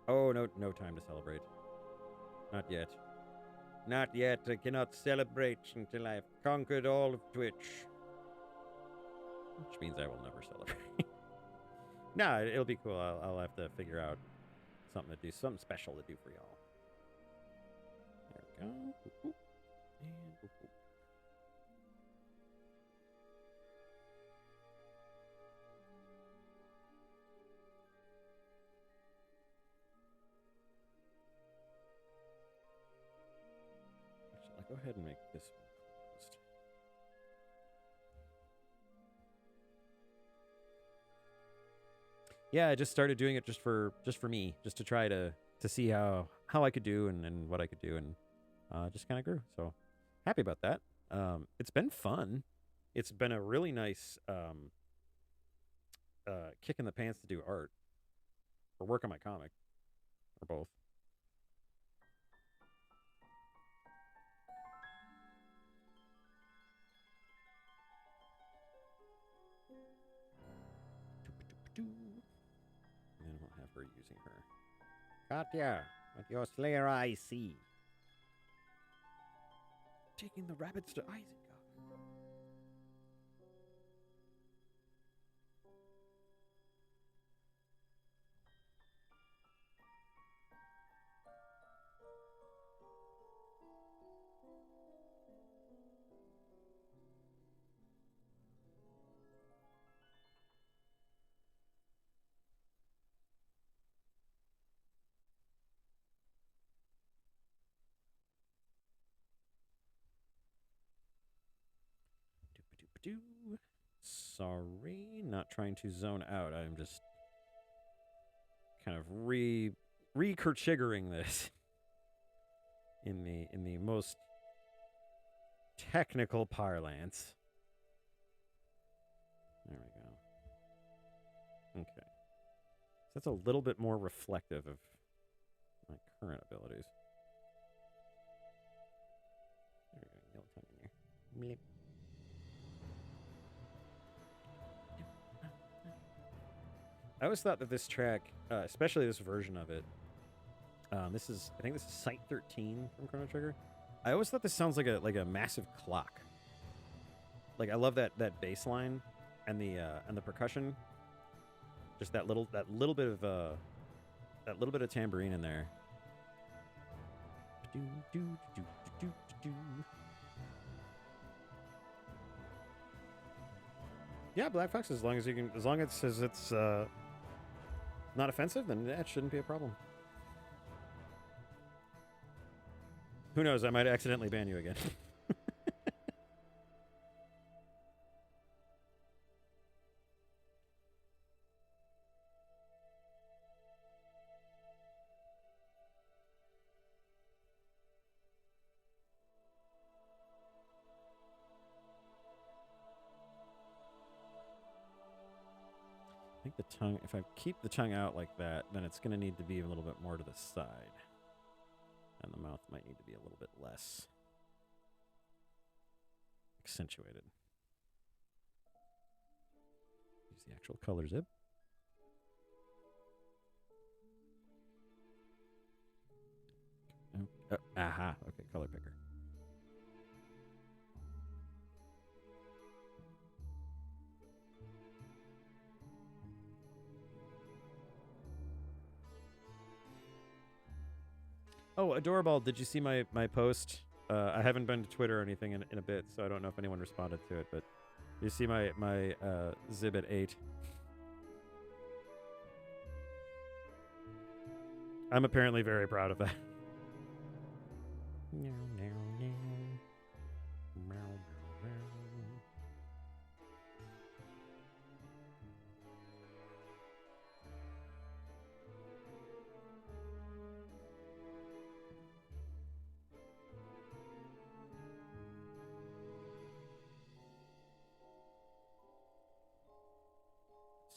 Oh, no time to celebrate. Not yet. Not yet. I cannot celebrate until I've conquered all of Twitch. Which means I will never celebrate. Nah, it'll be cool. I'll have to figure out something to do, something special to do for y'all. There we go. And Actually, I'll go ahead and make this one closed. Yeah, I just started doing it just for me, just to try to see how I could do and what I could do, and just kind of grew. So happy about that. It's been fun. It's been a really nice kick in the pants to do art or work on my comic or both. And I won't have her using her. Katya, with your Slayer I see. Taking the rabbits to Isengard. Sorry, not trying to zone out. I'm just kind of re-kerchiggering this in the most technical parlance. There we go. Okay. So that's a little bit more reflective of my current abilities. There we go. Yellow tongue in there. Bleep. I always thought that this track, especially this version of it, I think this is Site 13 from Chrono Trigger. I always thought this sounds like a massive clock. Like I love that bass line and the percussion. Just that little bit of tambourine in there. Yeah, Black Fox. As long as it's not offensive, then that shouldn't be a problem. Who knows? I might accidentally ban you again. I think the tongue, if I keep the tongue out like that, then it's going to need to be a little bit more to the side. And the mouth might need to be a little bit less accentuated. Use the actual color zip. Aha, okay, color picker. Oh, Adorable, did you see my post? I haven't been to Twitter or anything in a bit, so I don't know if anyone responded to it, but you see my Zib at 8. I'm apparently very proud of that.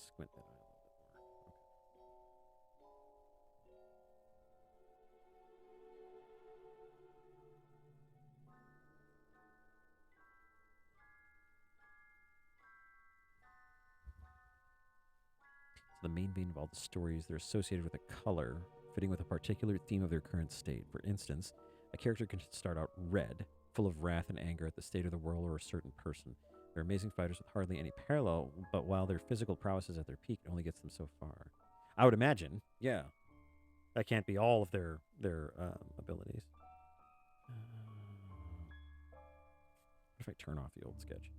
Squint that eye a little bit more. Okay. So the main vein of all the stories, they're associated with a color, fitting with a particular theme of their current state. For instance, a character can start out red, full of wrath and anger at the state of the world or a certain person. They're amazing fighters with hardly any parallel, but while their physical prowess is at their peak, it only gets them so far. I would imagine, yeah. That can't be all of their abilities. What if I turn off the old sketch?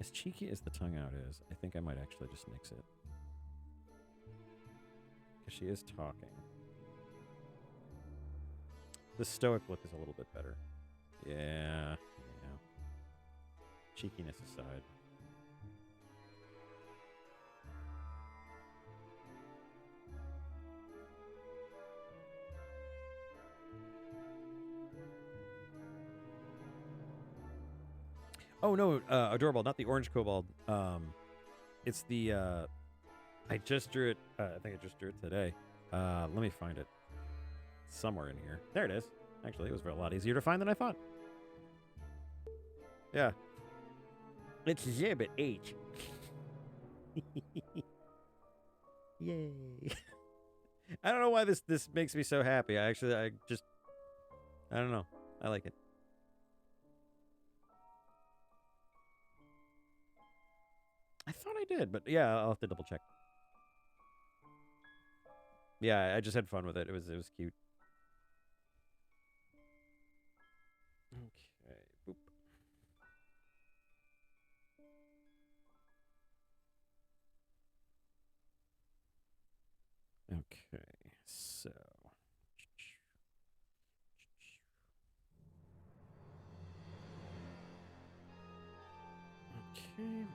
As cheeky as the tongue out is, I think I might actually just nix it. Because she is talking. The stoic look is a little bit better. Yeah. Cheekiness aside. Oh no, Adorable, not the orange kobold. It's the I just drew it. I think I just drew it today. Let me find it somewhere in here. There it is. Actually, it was a lot easier to find than I thought. Yeah. It's Exhibit 8. Yay. I don't know why this makes me so happy. I don't know. I like it. I thought I did, but yeah, I'll have to double check. Yeah, I just had fun with it. It was cute. Okay, boop. Okay, so. Okay.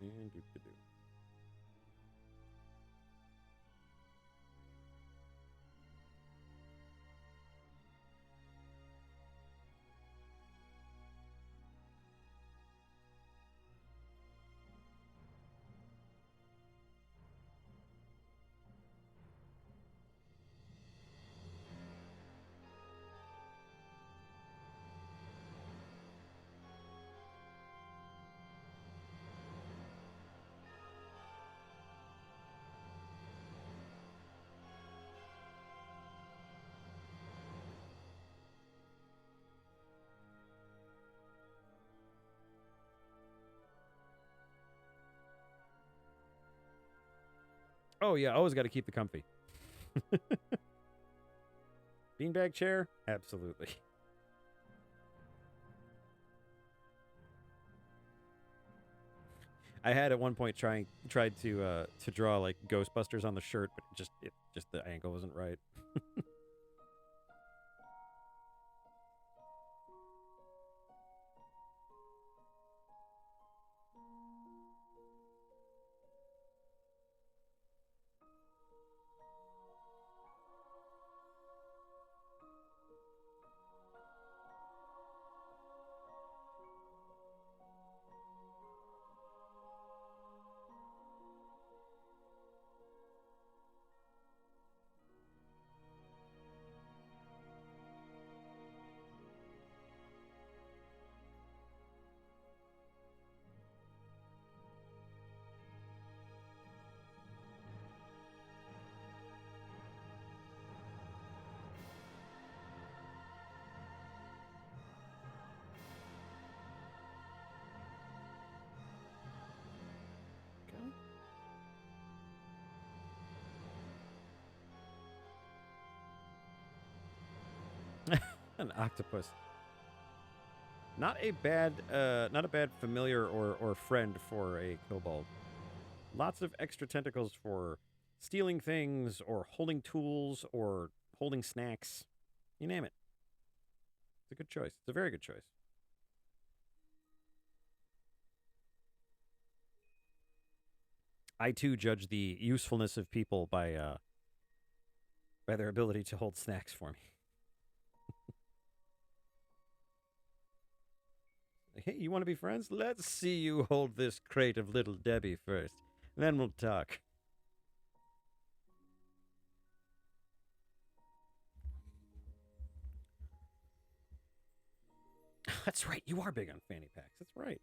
And do. Oh, yeah, always got to keep the comfy. Beanbag chair? Absolutely. I had at one point tried to draw like Ghostbusters on the shirt, but just the angle wasn't right. An octopus. Not a bad familiar or friend for a kobold. Lots of extra tentacles for stealing things or holding tools or holding snacks. You name it. It's a good choice. It's a very good choice. I too judge the usefulness of people by their ability to hold snacks for me. Hey, you want to be friends? Let's see you hold this crate of Little Debbie first. Then we'll talk. That's right. You are big on fanny packs. That's right.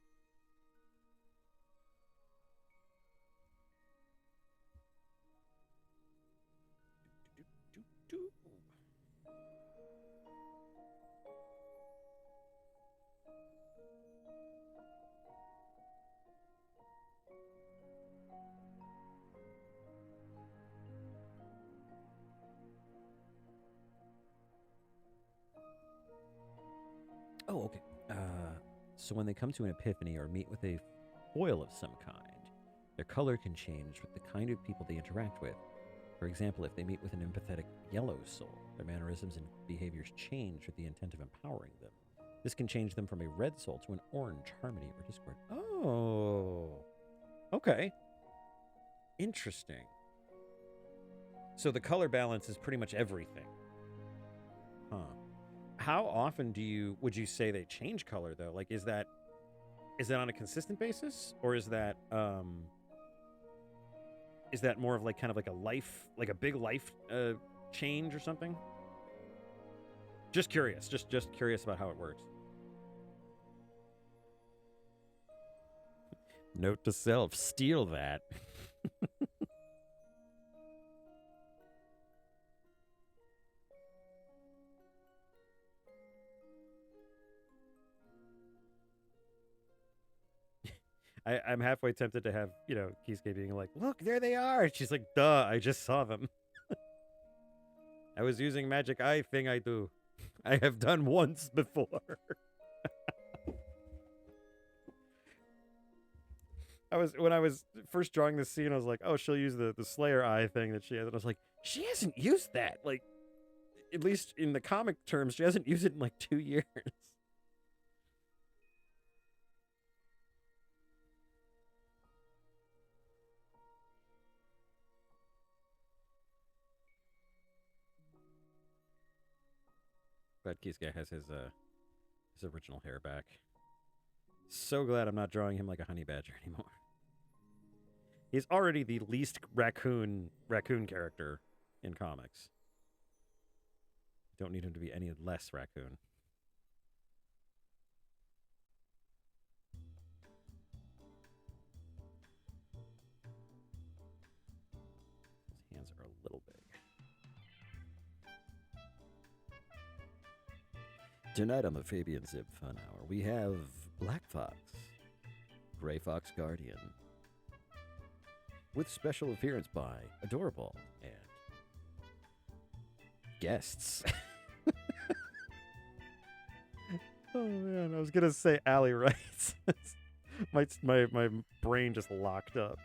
Oh, okay. So when they come to an epiphany or meet with a foil of some kind, their color can change with the kind of people they interact with. For example, if they meet with an empathetic yellow soul, their mannerisms and behaviors change with the intent of empowering them. This can change them from a red soul to an orange, harmony, or discord. Oh. Okay. Interesting. So the color balance is pretty much everything. Huh. How often would you say they change color though? Like is that on a consistent basis, or is that more of like kind of like a big life change or something? Just curious. Just curious about how it works. Note to self, steal that. I'm halfway tempted to have, Kisuke being like, look, there they are. And she's like, duh, I just saw them. I was using magic eye thing I do. I have done once before. When I was first drawing this scene, I was like, oh, she'll use the Slayer eye thing that she has. And I was like, she hasn't used that. Like, at least in the comic terms, she hasn't used it in like 2 years. Glad Kisuke has his original hair back. So glad I'm not drawing him like a honey badger anymore. He's already the least raccoon character in comics. Don't need him to be any less raccoon. His hands are a little big. Tonight on the Fabian Zip Fun Hour, we have Black Fox, Gray Fox Guardian. with special appearance by Adorable and guests. Oh man, I was gonna say Allie Wright. my brain just locked up.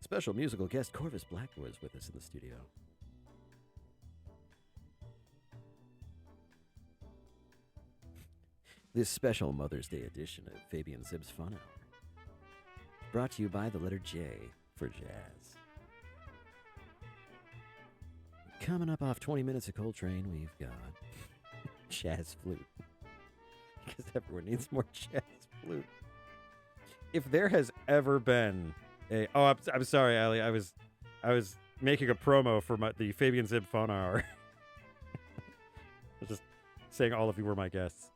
Special musical guest Corvus Blackwood is with us in the studio. This special Mother's Day edition of Fabian Zib's Fun Hour, brought to you by the letter J for jazz. Coming up off 20 minutes of Coltrane, we've got jazz flute. Because everyone needs more jazz flute. If there has ever been a I'm sorry, Allie. I was making a promo for the Fabian Zib Fun Hour. I was just saying all of you were my guests.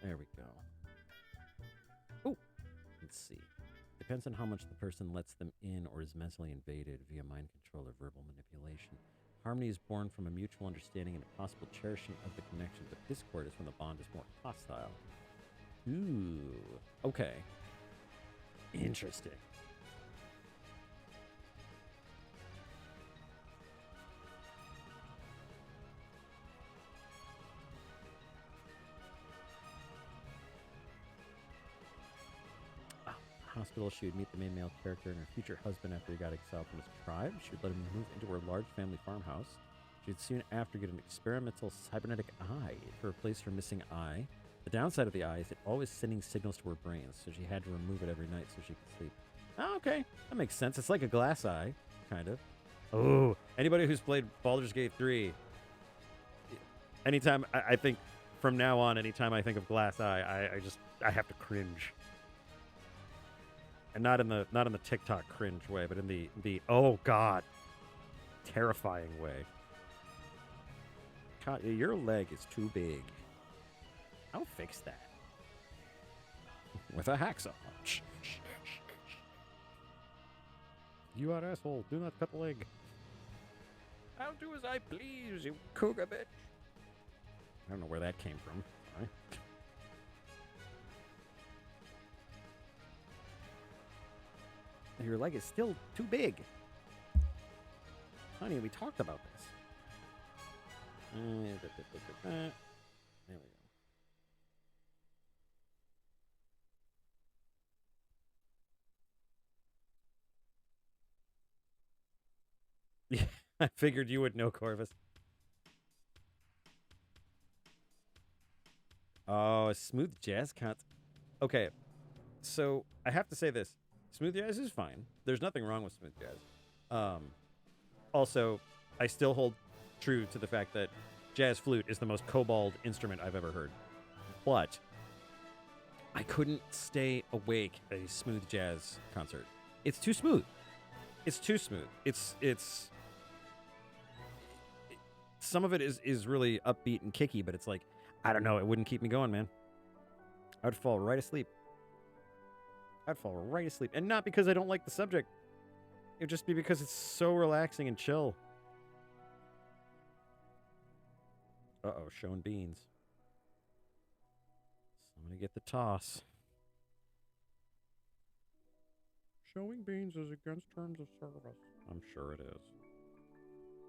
There we go. Oh, let's see. Depends on how much the person lets them in or is mentally invaded via mind control or verbal manipulation. Harmony is born from a mutual understanding and a possible cherishing of the connection, but discord is when the bond is more hostile. Ooh, okay. Interesting. Hospital, she would meet the main male character and her future husband after he got exiled from his tribe. She would let him move into her large family farmhouse. She would soon after get an experimental cybernetic eye to replace her missing eye. The downside of the eye is it always sending signals to her brain, so she had to remove it every night so she could sleep. Oh, okay. That makes sense. It's like a glass eye, kind of. Oh, anybody who's played Baldur's Gate 3, anytime, I think from now on, anytime I think of glass eye, I have to cringe. And not in the TikTok cringe way, but in the oh god, terrifying way. Your leg is too big. I'll fix that. With a hacksaw. You are asshole. Do not cut the leg. I'll do as I please, you cougar bitch. I don't know where that came from. Sorry. Your leg is still too big. Honey, we talked about this. There we go. Yeah, I figured you would know, Corvus. Oh, smooth jazz cuts. Okay, so I have to say this. Smooth jazz is fine. There's nothing wrong with smooth jazz. Also, I still hold true to the fact that jazz flute is the most cobalt instrument I've ever heard. But I couldn't stay awake at a smooth jazz concert. It's too smooth. It's too smooth. It's some of it is really upbeat and kicky, but it's like, I don't know, it wouldn't keep me going, man. I would fall right asleep. I'd fall right asleep. And not because I don't like the subject. It would just be because it's so relaxing and chill. Uh-oh, showing beans. Somebody get the toss. Showing beans is against terms of service. I'm sure it is.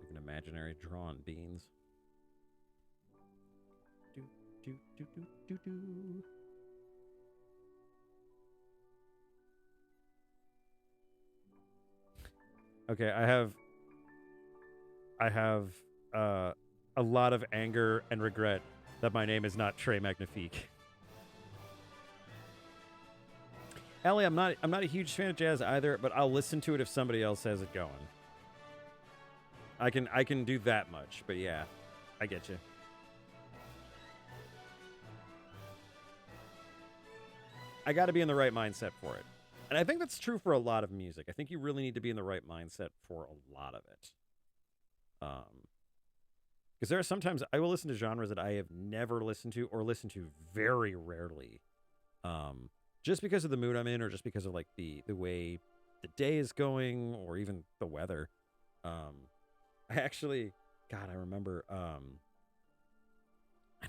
Even imaginary drawn beans. Do, do, do, do, do, do. Okay, I have a lot of anger and regret that my name is not Trey Magnifique. Ellie, I'm not a huge fan of jazz either, but I'll listen to it if somebody else has it going. I can do that much, but yeah, I get you. I got to be in the right mindset for it. And I think that's true for a lot of music. I think you really need to be in the right mindset for a lot of it. Because there are sometimes I will listen to genres that I have never listened to or listen to very rarely. just because of the mood I'm in, or just because of like the way the day is going, or even the weather. I actually, God, I remember. I'm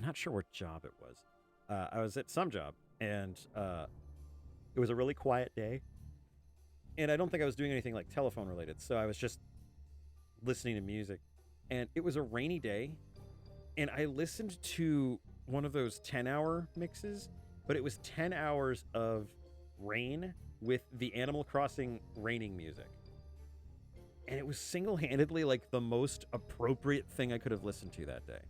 not sure what job it was. I was at some job, and it was a really quiet day, and I don't think I was doing anything like telephone related. So I was just listening to music, and it was a rainy day, and I listened to one of those 10-hour mixes, but it was 10 hours of rain with the Animal Crossing raining music. And it was single-handedly like the most appropriate thing I could have listened to that day.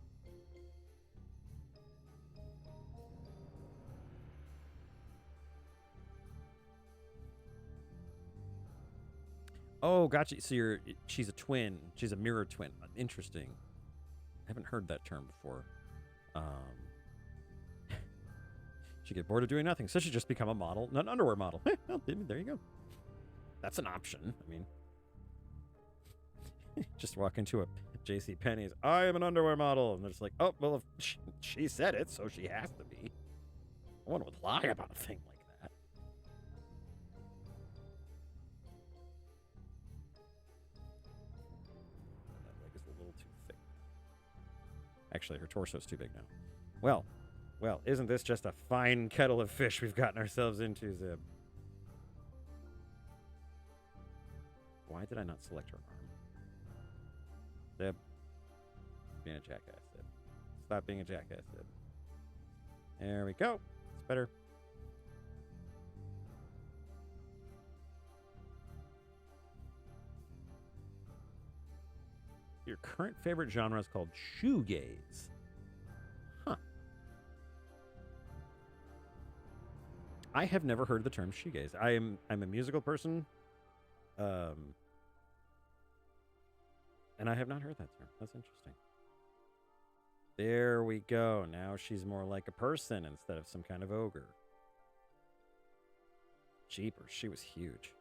Oh, gotcha. So she's a twin. She's a mirror twin. Interesting. I haven't heard that term before. She get bored of doing nothing, so she just become a model, an underwear model. Well, there you go. That's an option. I mean, just walk into a J.C. Penney's. I am an underwear model, and they're just like, oh, well, if she said it, so she has to be. No one would lie about a thing like that. That leg is a little too thick. Actually, her torso's too big now. Well, isn't this just a fine kettle of fish we've gotten ourselves into, Zib? Why did I not select her arm? Zib. Being a jackass, Zib. Stop being a jackass, Zib. There we go. It's better. Your current favorite genre is called shoegaze. Huh. I have never heard the term shoegaze. I'm a musical person, and I have not heard that term. That's interesting. There we go. Now she's more like a person instead of some kind of ogre. Jeepers, she was huge.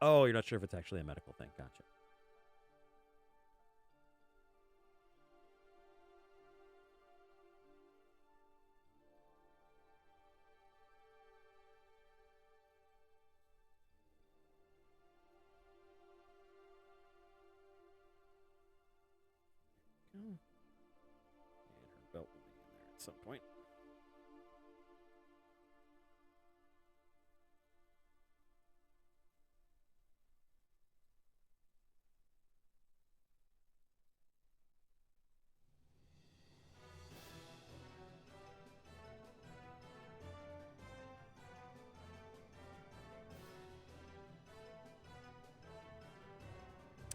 Oh, you're not sure if it's actually a medical thing. Gotcha. And her belt will be in there at some point.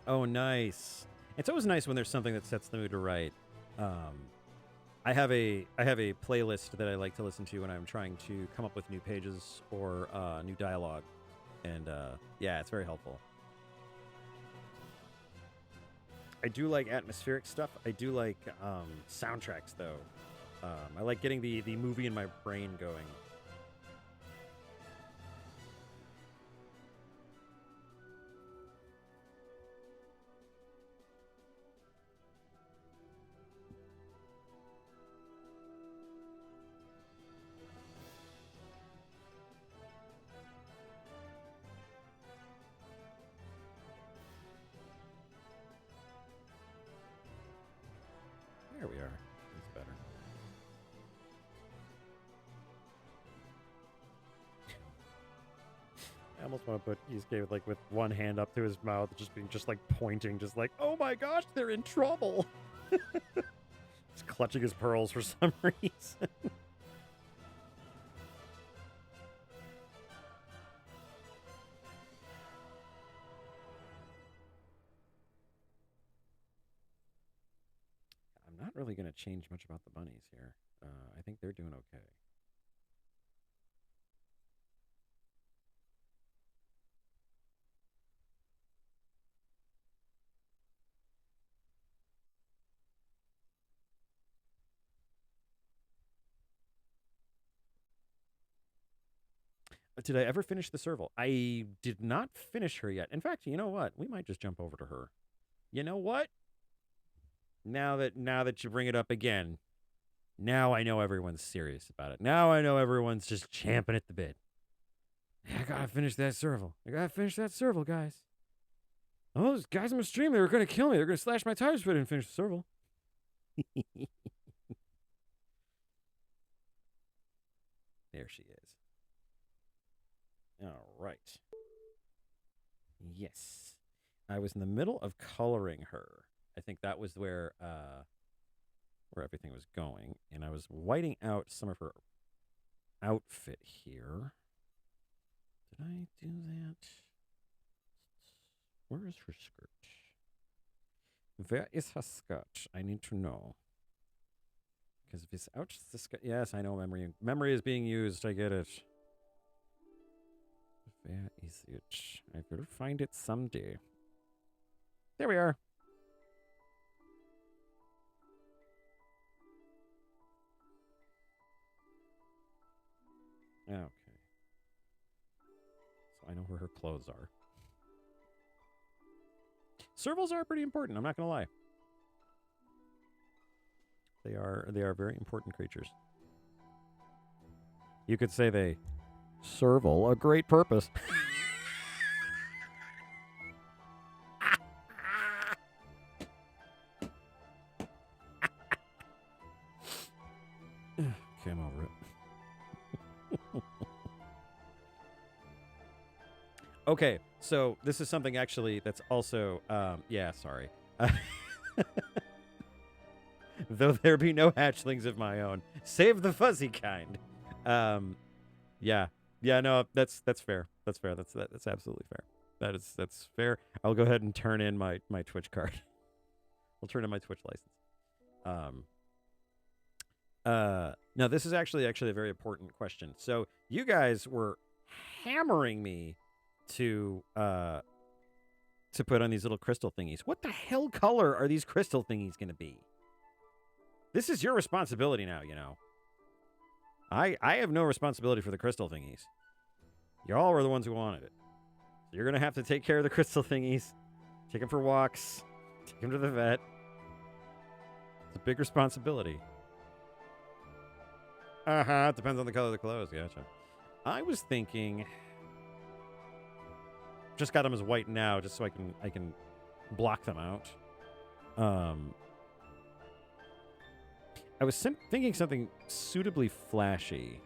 Oh, nice. It's always nice when there's something that sets the mood to right. I have a playlist that I like to listen to when I'm trying to come up with new pages or new dialogue, and yeah, it's very helpful. I do like atmospheric stuff. I do like soundtracks, though. I like getting the movie in my brain going. There we are. That's better. I almost want to put Yusuke with one hand up to his mouth, just like pointing, just like, oh my gosh, they're in trouble. He's clutching his pearls for some reason. I'm not really going to change much about the bunnies here. I think they're doing okay. Did I ever finish the serval? I did not finish her yet. In fact, you know what? We might just jump over to her. You know what? Now that you bring it up again, Now I know everyone's serious about it. Now I know everyone's just champing at the bit. I gotta finish that serval. Guys. Oh, those guys on my stream, they were gonna kill me. They're gonna slash my tires if I didn't finish the serval. There she is. All right. Yes. I was in the middle of coloring her. I think that was where everything was going, and I was whiting out some of her outfit here. Did I do that? Where is her skirt? Where is her skirt? I need to know. Because without the skirt... Yes, I know memory. Memory is being used. I get it. Where is it? I will find it someday. There we are. Okay. So I know where her clothes are. Servals are pretty important, I'm not going to lie. They are very important creatures. You could say they serval a great purpose. Okay, I'm over it. Okay, so this is something actually that's also, yeah, sorry. Though there be no hatchlings of my own, save the fuzzy kind. Yeah, no, that's fair. That's fair. That's absolutely fair. That's fair. I'll go ahead and turn in my Twitch card. I'll turn in my Twitch license. Now this is actually a very important question. So you guys were hammering me to put on these little crystal thingies. What the hell color are these crystal thingies going to be? This is your responsibility now, you know. I have no responsibility for the crystal thingies. Y'all were the ones who wanted it. So you're going to have to take care of the crystal thingies. Take them for walks. Take them to the vet. It's a big responsibility. It depends on the color of the clothes. Gotcha. I was thinking... Just got them as white now, just so I can block them out. I was thinking something suitably flashy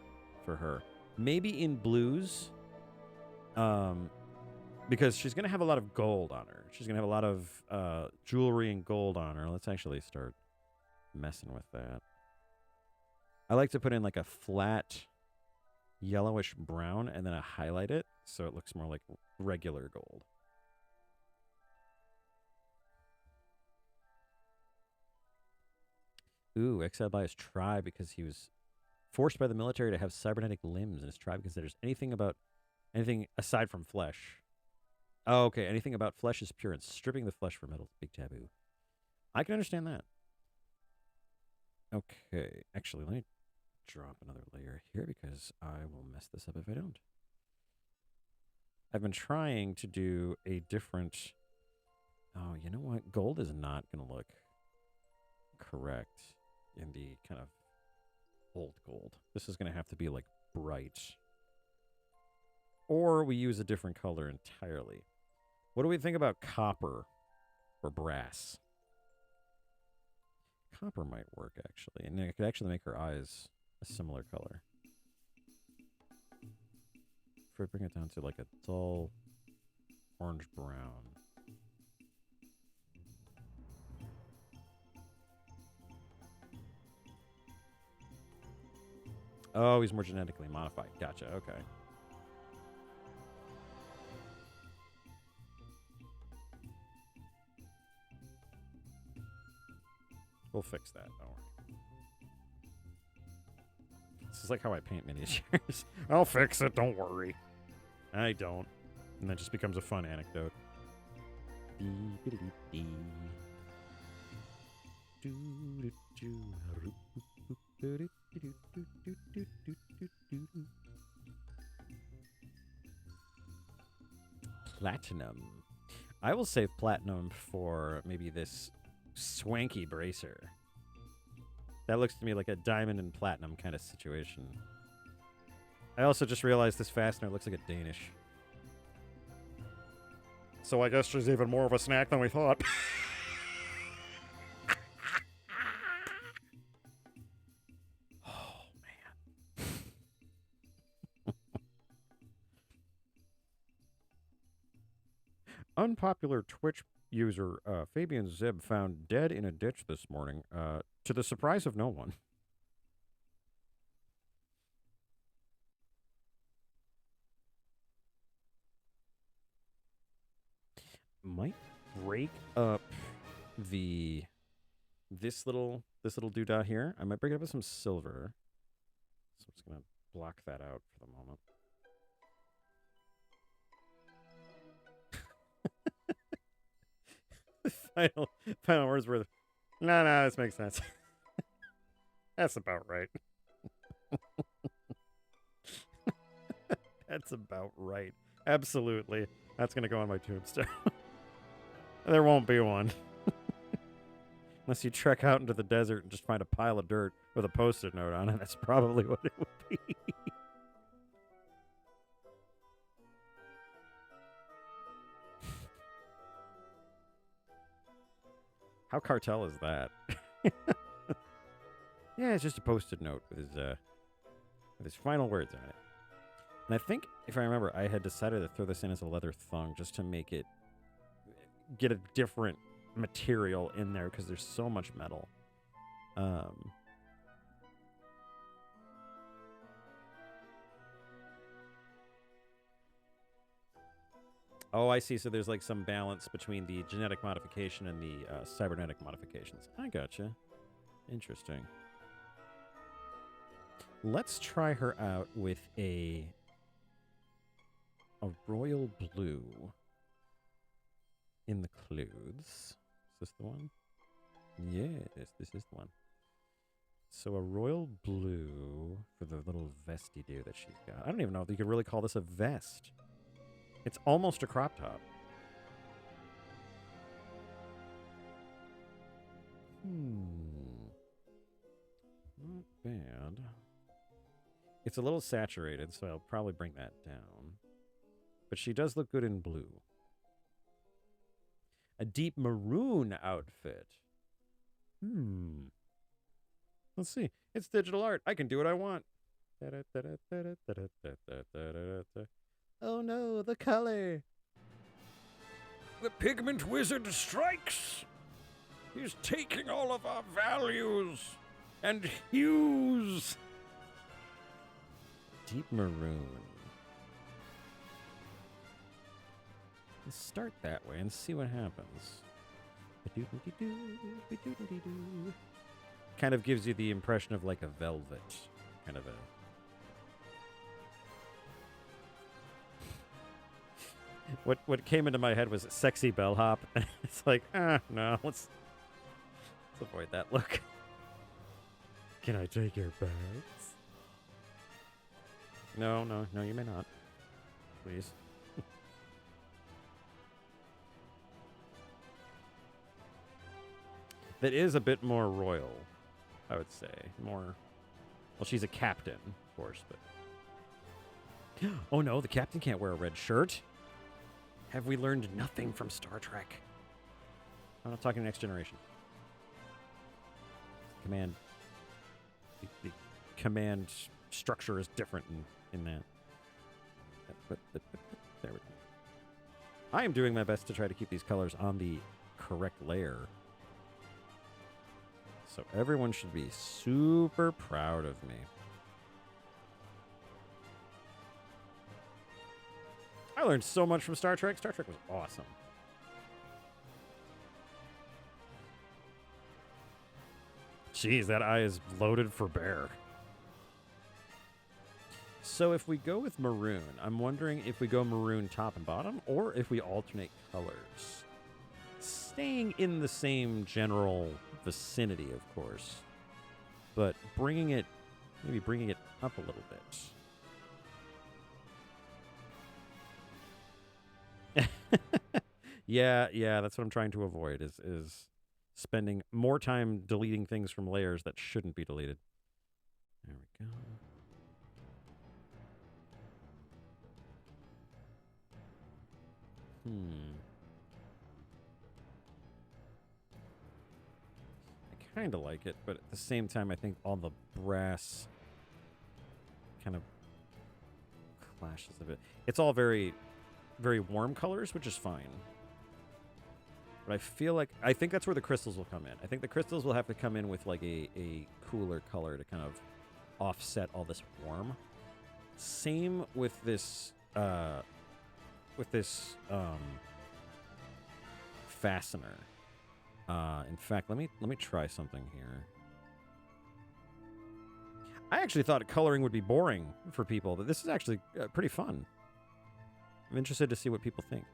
for her. Maybe in blues. Because she's going to have a lot of gold on her. She's going to have a lot of jewelry and gold on her. Let's actually start messing with that. I like to put in like a flat yellowish brown and then I highlight it so it looks more like regular gold. Ooh, exiled by his tribe because he was forced by the military to have cybernetic limbs, and his tribe considers anything aside from flesh. Oh, okay. Anything about flesh is pure, and stripping the flesh for metal is a big taboo. I can understand that. Okay. Actually, let me drop another layer here because I will mess this up if I don't. I've been trying to do a different... Oh, you know what? Gold is not going to look correct in the kind of old gold. This is going to have to be like bright. Or we use a different color entirely. What do we think about copper or brass? Copper might work, actually. And it could actually make her eyes a similar color. If we bring it down to like a dull orange-brown. Oh, he's more genetically modified. Gotcha, okay. We'll fix that, don't worry. This is like how I paint miniatures. I'll fix it, don't worry. I don't. And that just becomes a fun anecdote. Platinum. I will save platinum for maybe this swanky bracer. That looks to me like a diamond and platinum kind of situation. I also just realized this fastener looks like a Danish. So I guess she's even more of a snack than we thought. Oh, man. Unpopular Twitch user Fabian Zib found dead in a ditch this morning, to the surprise of no one. Might break up this little doodah here. I might break it up with some silver. So I'm just gonna block that out for the moment. final words were, no, this makes sense. That's about right. That's about right. Absolutely. That's going to go on my tombstone. There won't be one. Unless you trek out into the desert and just find a pile of dirt with a Post-it note on it. That's probably what it would be. How cartel is that? Yeah, it's just a Post-it note with his final words on it. And I think, if I remember, I had decided to throw this in as a leather thong just to make it get a different material in there because there's so much metal. Oh, I see. So there's like some balance between the genetic modification and the cybernetic modifications. I gotcha. Interesting. Let's try her out with a royal blue in the clothes. Is this the one? Yes, this is the one. So a royal blue for the little vesty-do that she's got. I don't even know if you could really call this a vest. It's almost a crop top. Not bad. It's a little saturated, so I'll probably bring that down. But she does look good in blue. A deep maroon outfit. Let's see. It's digital art. I can do what I want. Oh no, the color. The pigment wizard strikes. He's taking all of our values and hues. Deep maroon. Let's start that way and see what happens. Kind of gives you the impression of like a velvet. Kind of a... What came into my head was sexy bellhop. It's like, no, let's avoid that look. Can I take your bags? No, you may not. Please. That is a bit more royal, I would say. More... Well, she's a captain, of course, but... Oh no, the captain can't wear a red shirt. Have we learned nothing from Star Trek? I'm not talking Next Generation. Command... The command structure is different in that. But there we go. I am doing my best to try to keep these colors on the correct layer. So everyone should be super proud of me. I learned so much from Star Trek. Star Trek was awesome. Jeez, that eye is loaded for bear. So if we go with maroon, I'm wondering if we go maroon top and bottom or if we alternate colors. Staying in the same general vicinity, of course, but maybe bringing it up a little bit. Yeah, that's what I'm trying to avoid is spending more time deleting things from layers that shouldn't be deleted. There we go. I kind of like it, but at the same time, I think all the brass kind of clashes a bit. It's all very, very warm colors, which is fine. But I think that's where the crystals will come in. I think the crystals will have to come in with like a cooler color to kind of offset all this warm. Same with this, fastener. In fact, let me try something here. I actually thought coloring would be boring for people, but this is actually pretty fun. I'm interested to see what people think.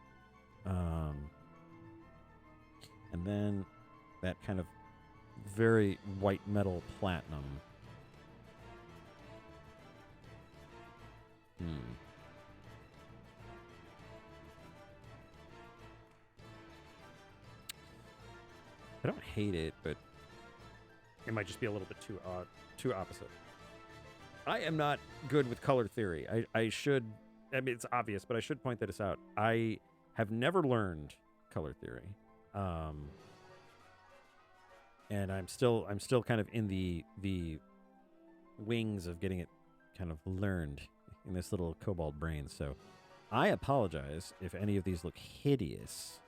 And then that kind of very white metal platinum. I don't hate it, but it might just be a little bit too opposite. I am not good with color theory. I mean, it's obvious, but I should point this out. I have never learned color theory. And I'm still kind of in the wings of getting it kind of learned in this little cobalt brain. So I apologize if any of these look hideous,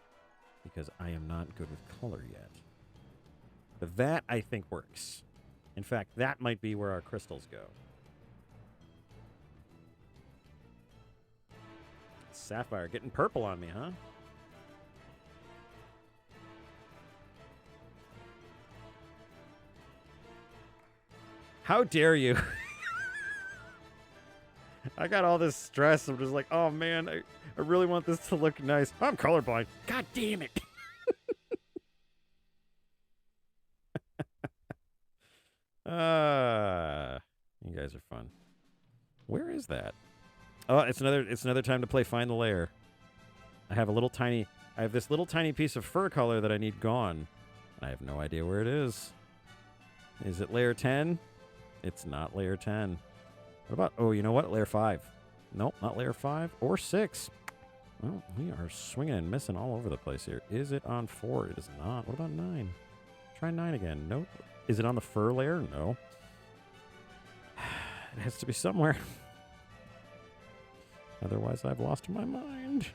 because I am not good with color yet. But that, I think, works. In fact, that might be where our crystals go. Sapphire getting purple on me, huh? How dare you? I got all this stress. I'm just like, oh man, I really want this to look nice. I'm colorblind. God damn it. You guys are fun. Where is that? Oh, it's another time to play Find the Layer. I have this little tiny piece of fur color that I need gone. I have no idea where it is. Is it layer 10? It's not layer 10. What about, oh, you know what? Layer 5. Nope, not layer 5 or 6. Well, we are swinging and missing all over the place here. Is it on 4? It is not. What about 9? Try 9 again. Nope. Is it on the fur layer? No. It has to be somewhere. Otherwise, I've lost my mind.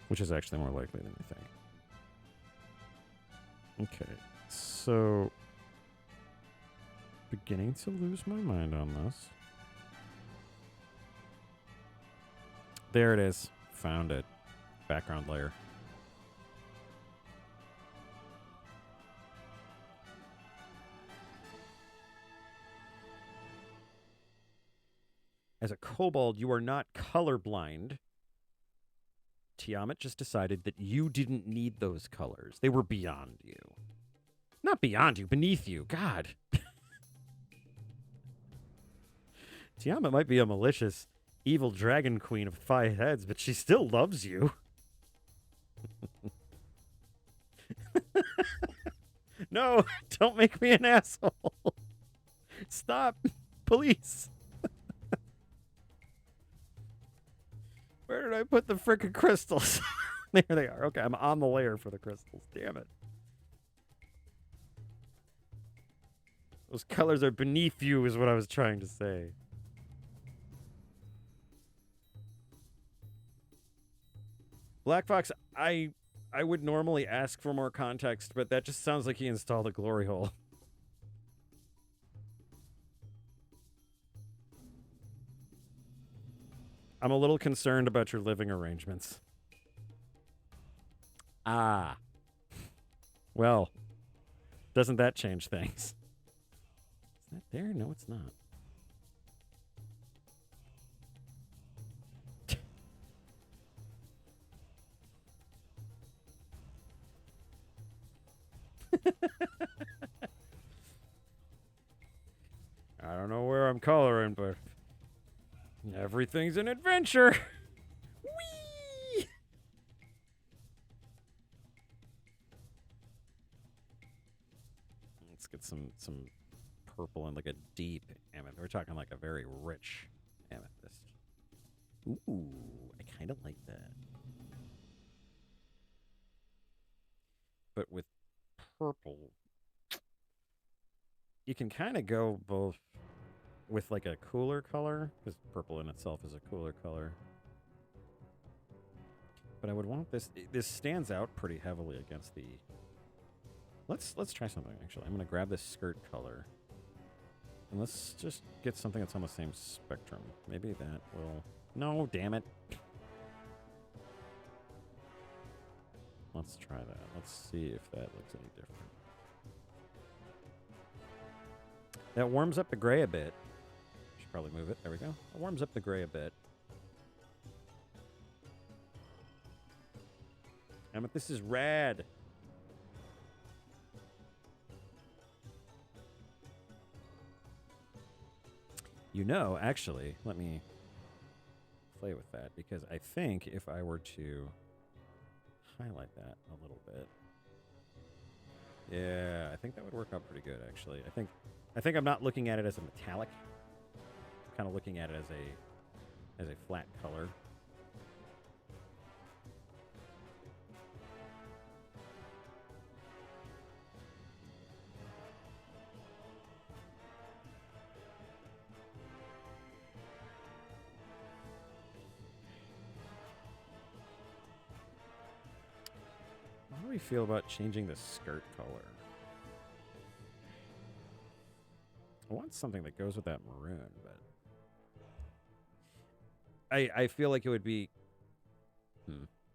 Which is actually more likely than you think. Okay. So, beginning to lose my mind on this. There it is. Found it. Background layer. As a kobold, you are not colorblind. Tiamat just decided that you didn't need those colors. They were beyond you. Not beyond you, beneath you. God. Tiamat might be a malicious, evil dragon queen of 5 heads, but she still loves you. No, don't make me an asshole. Stop, police. Where did I put the frickin' crystals? There they are. Okay, I'm on the layer for the crystals. Damn it. Those colors are beneath you is what I was trying to say. Black Fox, I would normally ask for more context, but that just sounds like he installed a glory hole. I'm a little concerned about your living arrangements. Ah. Well, doesn't that change things? Is that there? No, it's not. I don't know where I'm coloring, but everything's an adventure. Whee! Let's get some purple and like a deep amethyst. We're talking like a very rich amethyst. Ooh, I kind of like that. But with purple, you can kind of go both with like a cooler color, because purple in itself is a cooler color. But I would want this. This stands out pretty heavily against the. Let's try something. Actually, I'm gonna grab this skirt color, and let's just get something that's on the same spectrum. Maybe that will. No, damn it. Let's try that. Let's see if that looks any different. That warms up the gray a bit. Should probably move it. There we go. It warms up the gray a bit. Amethyst is rad. You know, actually, let me play with that, because I think if I were to highlight that a little bit, yeah, I think that would work out pretty good. Actually, I think I'm not looking at it as a metallic. I'm kind of looking at it as a flat color. How do we feel about changing the skirt color? I want something that goes with that maroon, but I feel like it would be.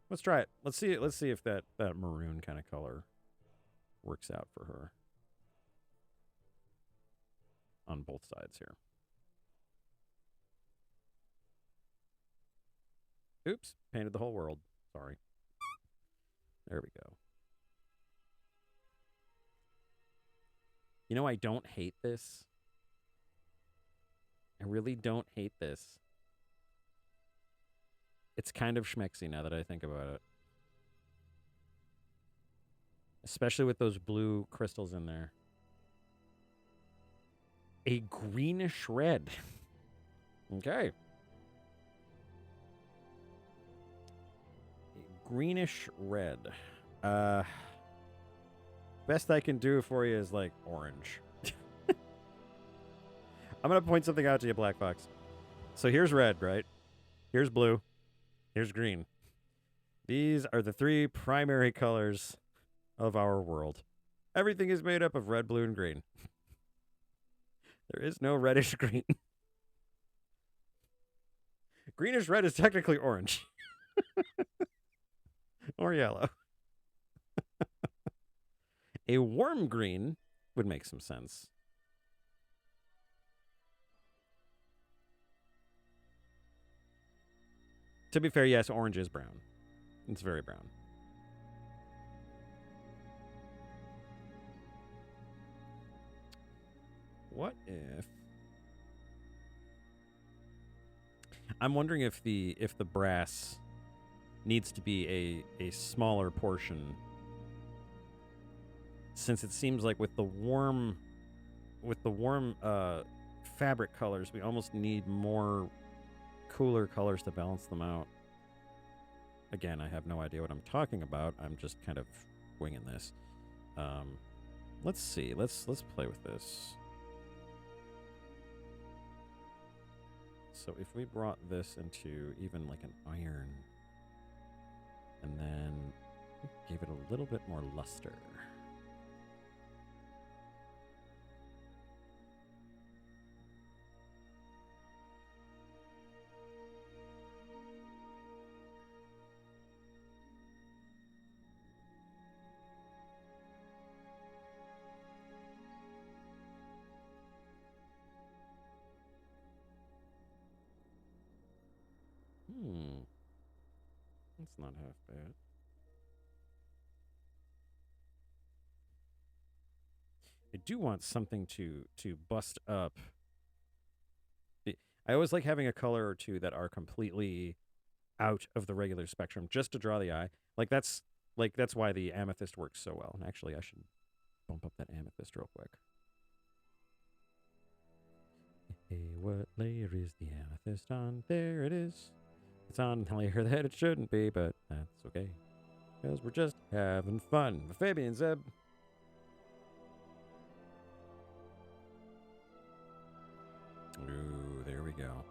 Let's try it. Let's see if that maroon kind of color works out for her on both sides here. Oops, painted the whole world. Sorry. There we go. You know, I don't hate this. I really don't hate this. It's kind of schmexy now that I think about it. Especially with those blue crystals in there. A greenish red. Okay. Greenish red. Best I can do for you is like orange. I'm going to point something out to you, Black Fox. So here's red, right? Here's blue. Here's green. These are the three primary colors of our world. Everything is made up of red, blue, and green. There is no reddish green. Greenish red is technically orange. Or yellow. A warm green would make some sense. To be fair, yes, orange is brown. It's very brown. What if... I'm wondering if the brass needs to be a smaller portion, since it seems like with the warm fabric colors, we almost need more cooler colors to balance them out. Again, I have no idea what I'm talking about. I'm just kind of winging this. Let's see. Let's play with this. So if we brought this into even like an iron, and then gave it a little bit more luster. That's not half bad. I do want something to bust up. I always like having a color or two that are completely out of the regular spectrum, just to draw the eye. That's why the amethyst works so well. And actually, I should bump up that amethyst real quick. Hey, what layer is the amethyst on? There it is. It's on a layer that it shouldn't be, but that's okay. Because we're just having fun. Fabian Zeb. Ooh, there we go.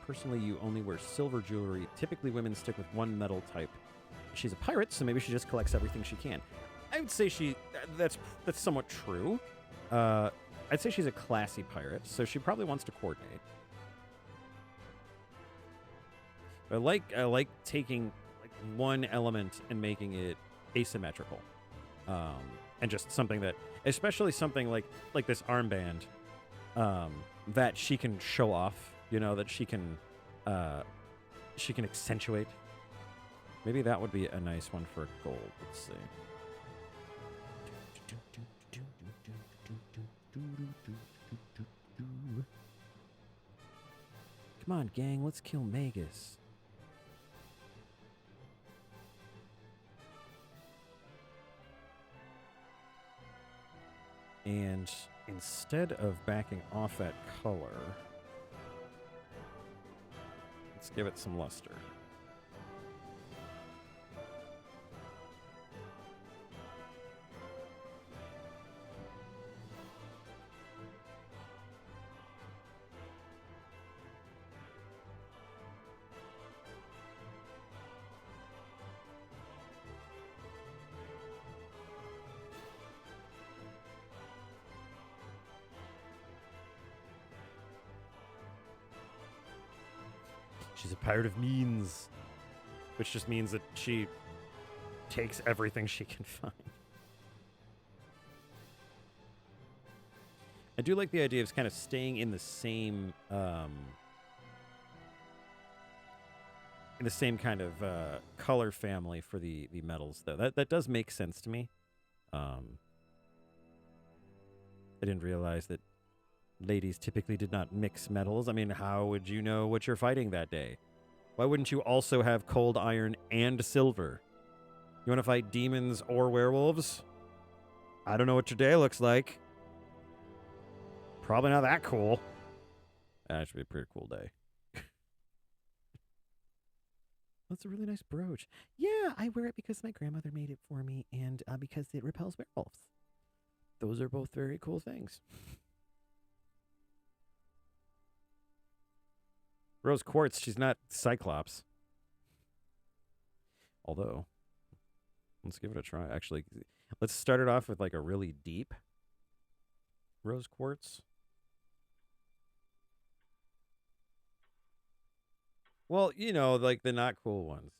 Personally, you only wear silver jewelry. Typically, women stick with one metal type. She's a pirate, so maybe she just collects everything she can. I would say that's somewhat true. I'd say she's a classy pirate, so she probably wants to coordinate. I like taking like one element and making it asymmetrical, and just something that, especially something like this armband, that she can show off. You know, that she can accentuate. Maybe that would be a nice one for gold. Let's see. Come on, gang, let's kill Magus. And instead of backing off that color, let's give it some luster. She's a pirate of means, which just means that she takes everything she can find. I do like the idea of kind of staying in the same kind of color family for the metals, though. That does make sense to me. I didn't realize that ladies typically did not mix metals. I mean, how would you know what you're fighting that day? Why wouldn't you also have cold iron and silver? You want to fight demons or werewolves? I don't know what your day looks like. Probably not that cool. That should be a pretty cool day. That's a really nice brooch. Yeah, I wear it because my grandmother made it for me and because it repels werewolves. Those are both very cool things. Rose Quartz, she's not Cyclops. Although, let's give it a try. Actually, let's start it off with like a really deep Rose Quartz. Well, you know, like the not cool ones.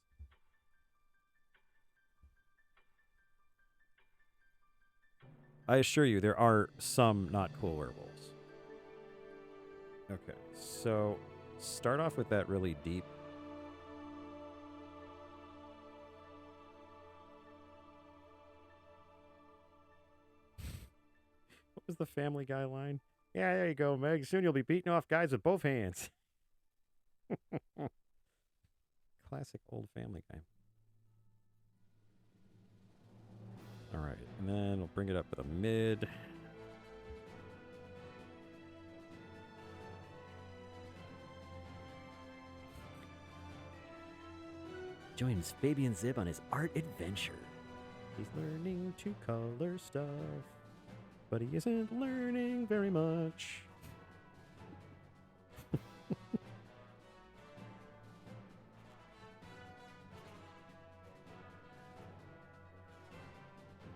I assure you, there are some not cool werewolves. Okay, so start off with that really deep. What was the Family Guy line? Yeah, there you go, Meg. Soon you'll be beating off guys with both hands. Classic old Family Guy. All right, and then we'll bring it up with a mid. Joins Fabian Zib on his art adventure. He's learning to color stuff, but he isn't learning very much.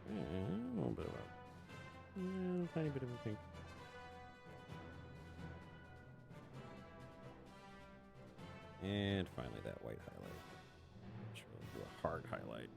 A little bit of a tiny bit of a pink. And finally that white highlight. Which will do a hard highlight.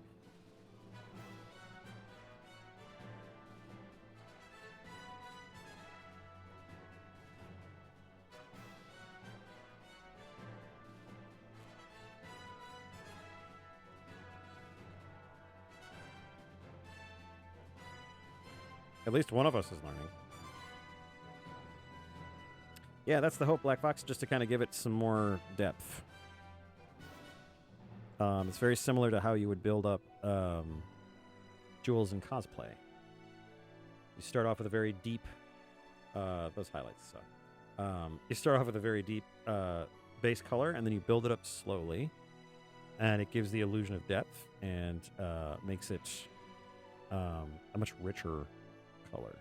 At least one of us is learning. Yeah, that's the hope, Black Fox, just to kind of give it some more depth. It's very similar to how you would build up jewels in cosplay. You start off with a very deep... those highlights suck. You start off with a very deep base color, and then you build it up slowly. And it gives the illusion of depth and makes it a much richer color.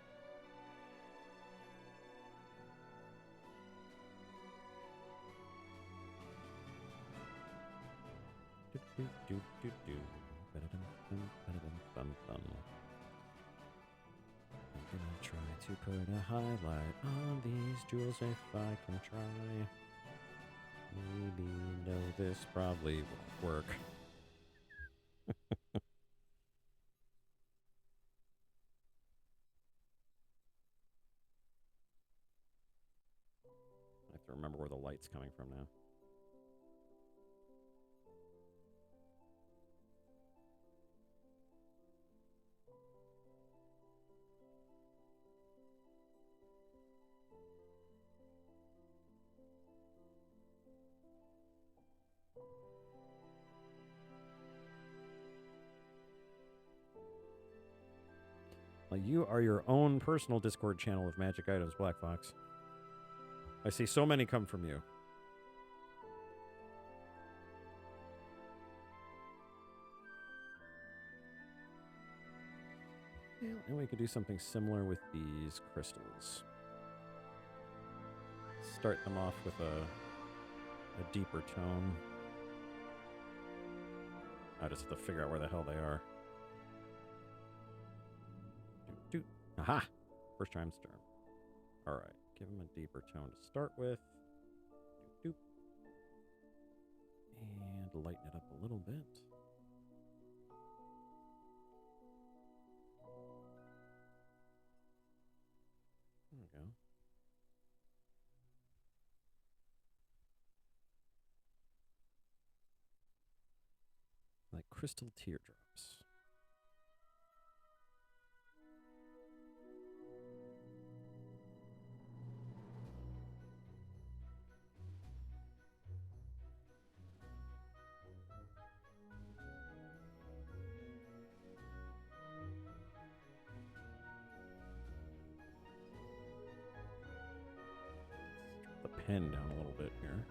I'm gonna try to put a highlight on these jewels if I can try. Maybe no, this probably won't work. I have to remember where the light's coming from now. Well, you are your own personal Discord channel of magic items, Black Fox. I see so many come from you. And we could do something similar with these crystals. Start them off with a deeper tone. I just have to figure out where the hell they are. Doot, doot. Aha! First time's charm. Alright, give them a deeper tone to start with. Doot, doot. And lighten it up a little bit. There we go. Like crystal teardrops. The pen down a little bit here.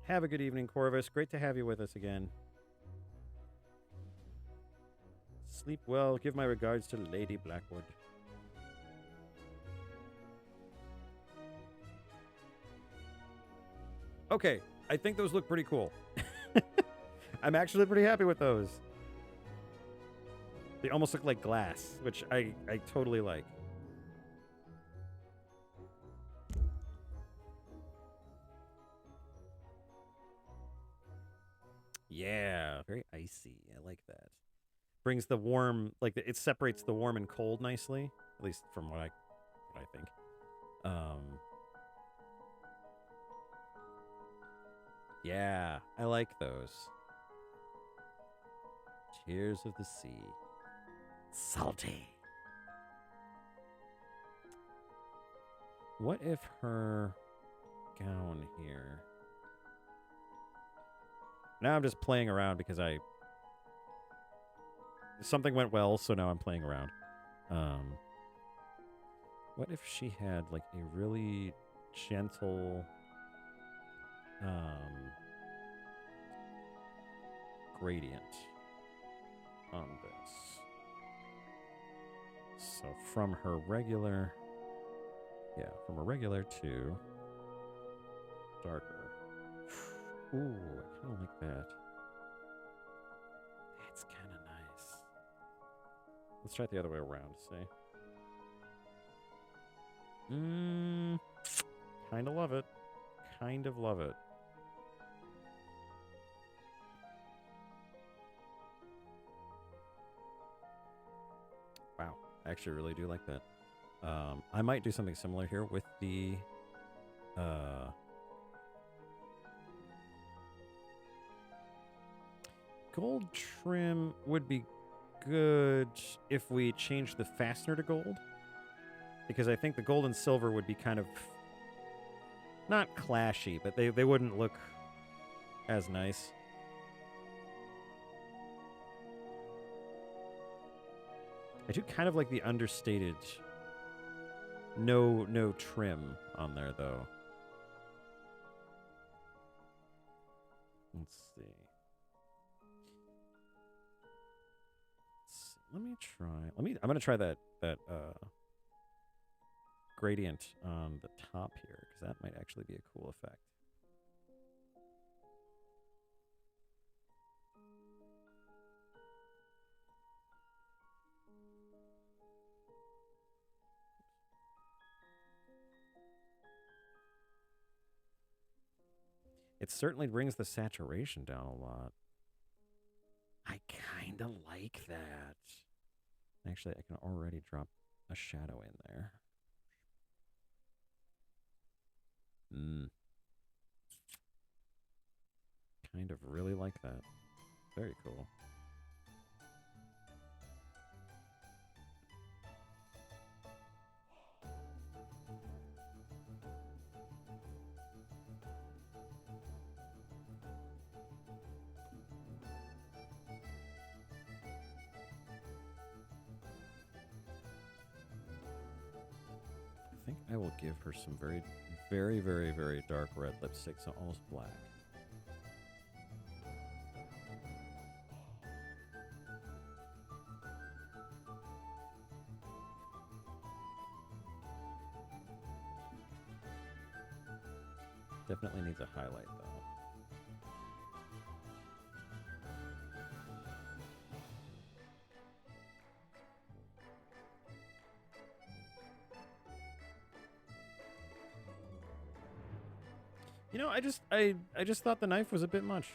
Have a good evening, Corvus. Great to have you with us again. Sleep well. Give my regards to Lady Blackwood. Okay, I think those look pretty cool. I'm actually pretty happy with those. They almost look like glass, which I totally like. Yeah, very icy. I like that. Brings the warm, like it separates the warm and cold nicely, at least from what I think. Yeah, I like those. Tears of the sea. Salty. What if her gown here... Now I'm just playing around because something went well, so now I'm playing around. What if she had like a really gentle gradient on this? So from her regular, from a regular to darker. Ooh, I kind of like that. That's kind of nice. Let's try it the other way around, see? Kind of love it. Kind of love it. Wow, I actually really do like that. I might do something similar here with the gold trim would be good if we changed the fastener to gold. Because I think the gold and silver would be kind of not clashy, but they wouldn't look as nice. I do kind of like the understated no trim on there though. Let's see. Let me try. I'm gonna try that gradient on the top here, because that might actually be a cool effect. It certainly brings the saturation down a lot. I kind of like that. Actually, I can already drop a shadow in there. Kind of really like that. Very cool. I think I will give her some very, very, very, very dark red lipstick, so almost black. Definitely needs a highlight, though. You know, I just thought the knife was a bit much.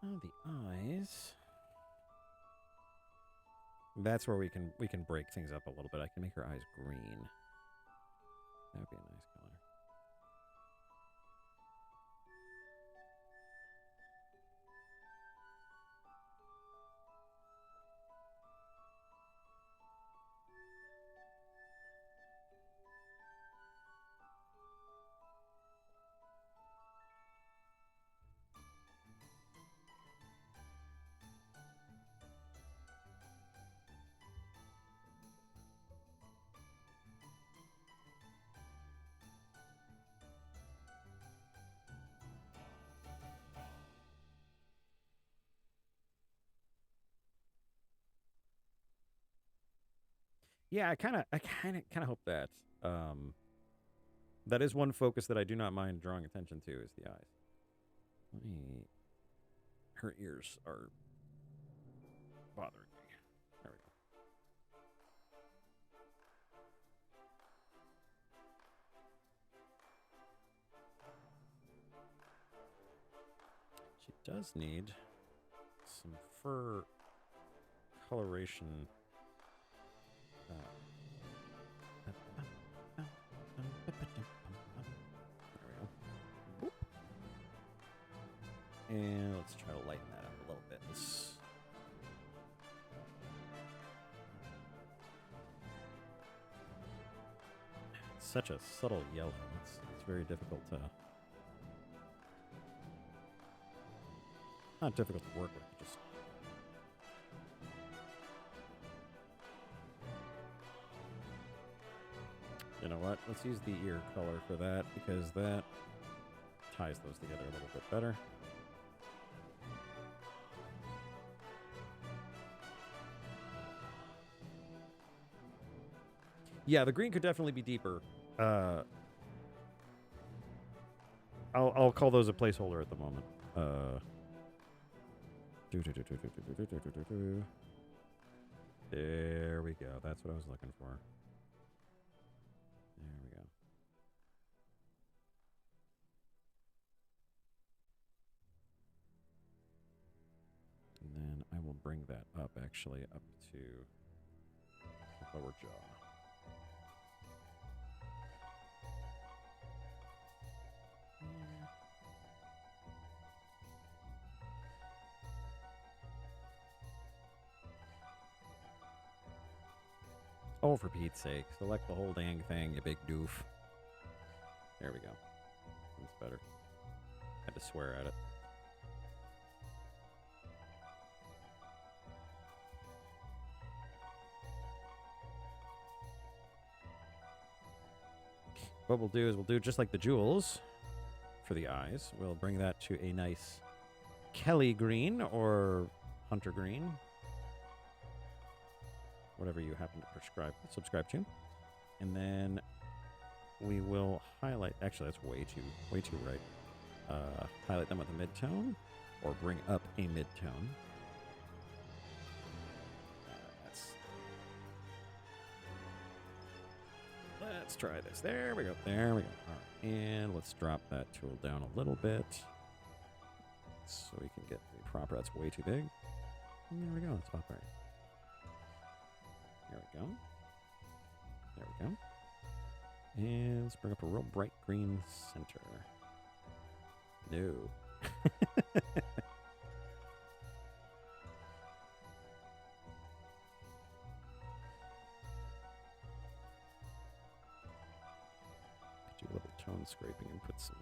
Oh, the eyes. That's where we can break things up a little bit. I can make her eyes green. That would be a nice color. Yeah, I kind of hope that. That is one focus that I do not mind drawing attention to is the eyes. Let me. Her ears are bothering me. There we go. She does need some fur coloration. And let's try to lighten that up a little bit. It's such a subtle yellow. It's very difficult to... Not difficult to work with, just... You know what? Let's use the ear color for that, because that ties those together a little bit better. Yeah, the green could definitely be deeper. I'll call those a placeholder at the moment. There we go. That's what I was looking for. There we go. And then I will bring that up, actually, up to the lower jaw. Oh, for Pete's sake. Select the whole dang thing, you big doof. There we go. That's better. Had to swear at it. What we'll do is we'll do just like the jewels for the eyes. We'll bring that to a nice Kelly green or hunter green. Whatever you happen to subscribe to. And then we will highlight, actually that's way too right. Highlight them with a midtone or bring up a midtone. Let's try this. There we go. There we go. All right. And let's drop that tool down a little bit so we can get the proper. That's way too big. And there we go. That's about right. There we go. There we go. And let's bring up a real bright green center. No. Do a little tone scraping and put some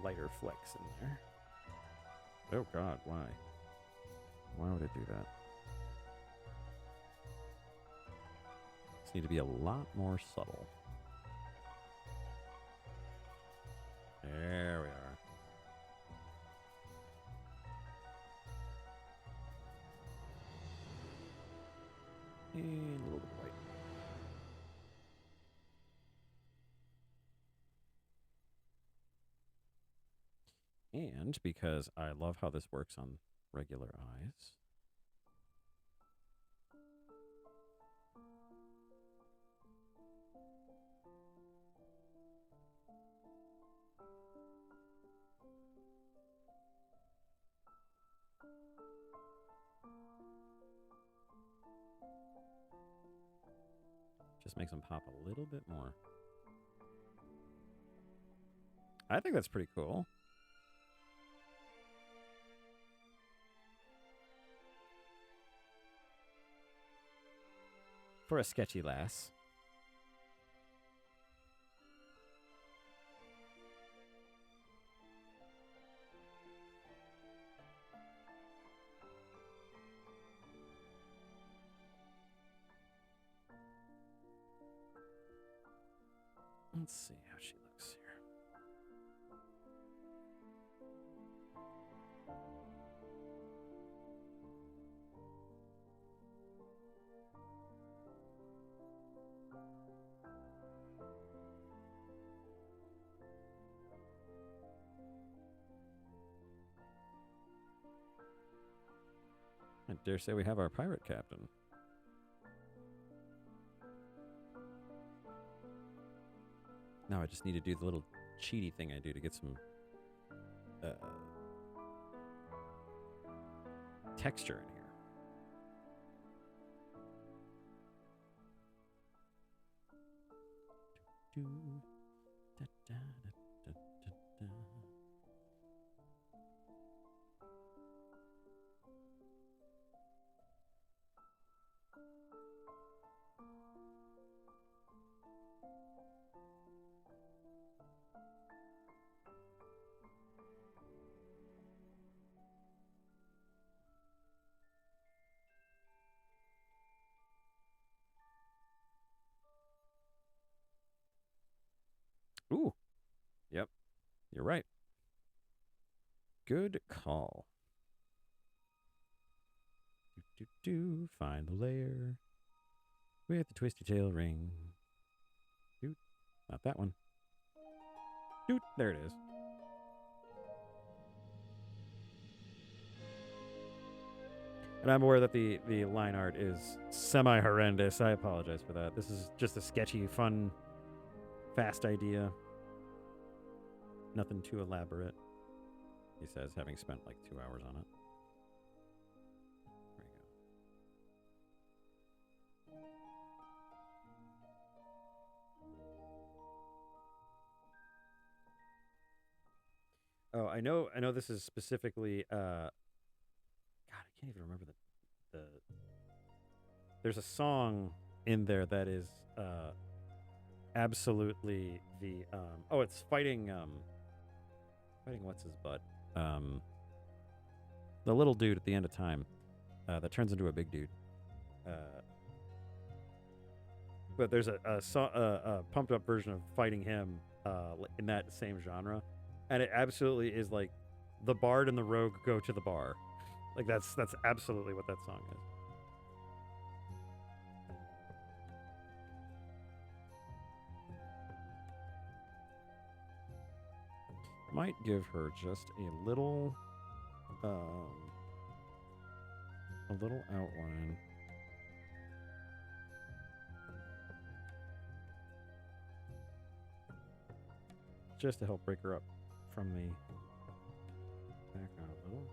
lighter flecks in there. Oh God, why? Why would it do that? Just need to be a lot more subtle. There we are. And a little bit of white. And because I love how this works on regular eyes, just makes them pop a little bit more. I think that's pretty cool. For a sketchy lass. Let's see how she looks here. I dare say we have our pirate captain. Now I just need to do the little cheaty thing I do to get some texture in here. Da, da, da, da, da, da. Ooh. Yep. You're right. Good call. Find the layer with the twisty tail ring. Doot. Not that one. Doot. There it is. And I'm aware that the line art is semi-horrendous. I apologize for that. This is just a sketchy, fun, fast idea. Nothing too elaborate, he says, having spent like 2 hours on it. Oh, I know this is specifically God, I can't even remember the there's a song in there that is absolutely the oh, it's fighting what's his butt? The little dude at the end of time that turns into a big dude. But there's a pumped up version of fighting him in that same genre, and it absolutely is like the bard and the rogue go to the bar. Like that's absolutely what that song is. Might give her just a little outline. Just to help break her up from the background a little.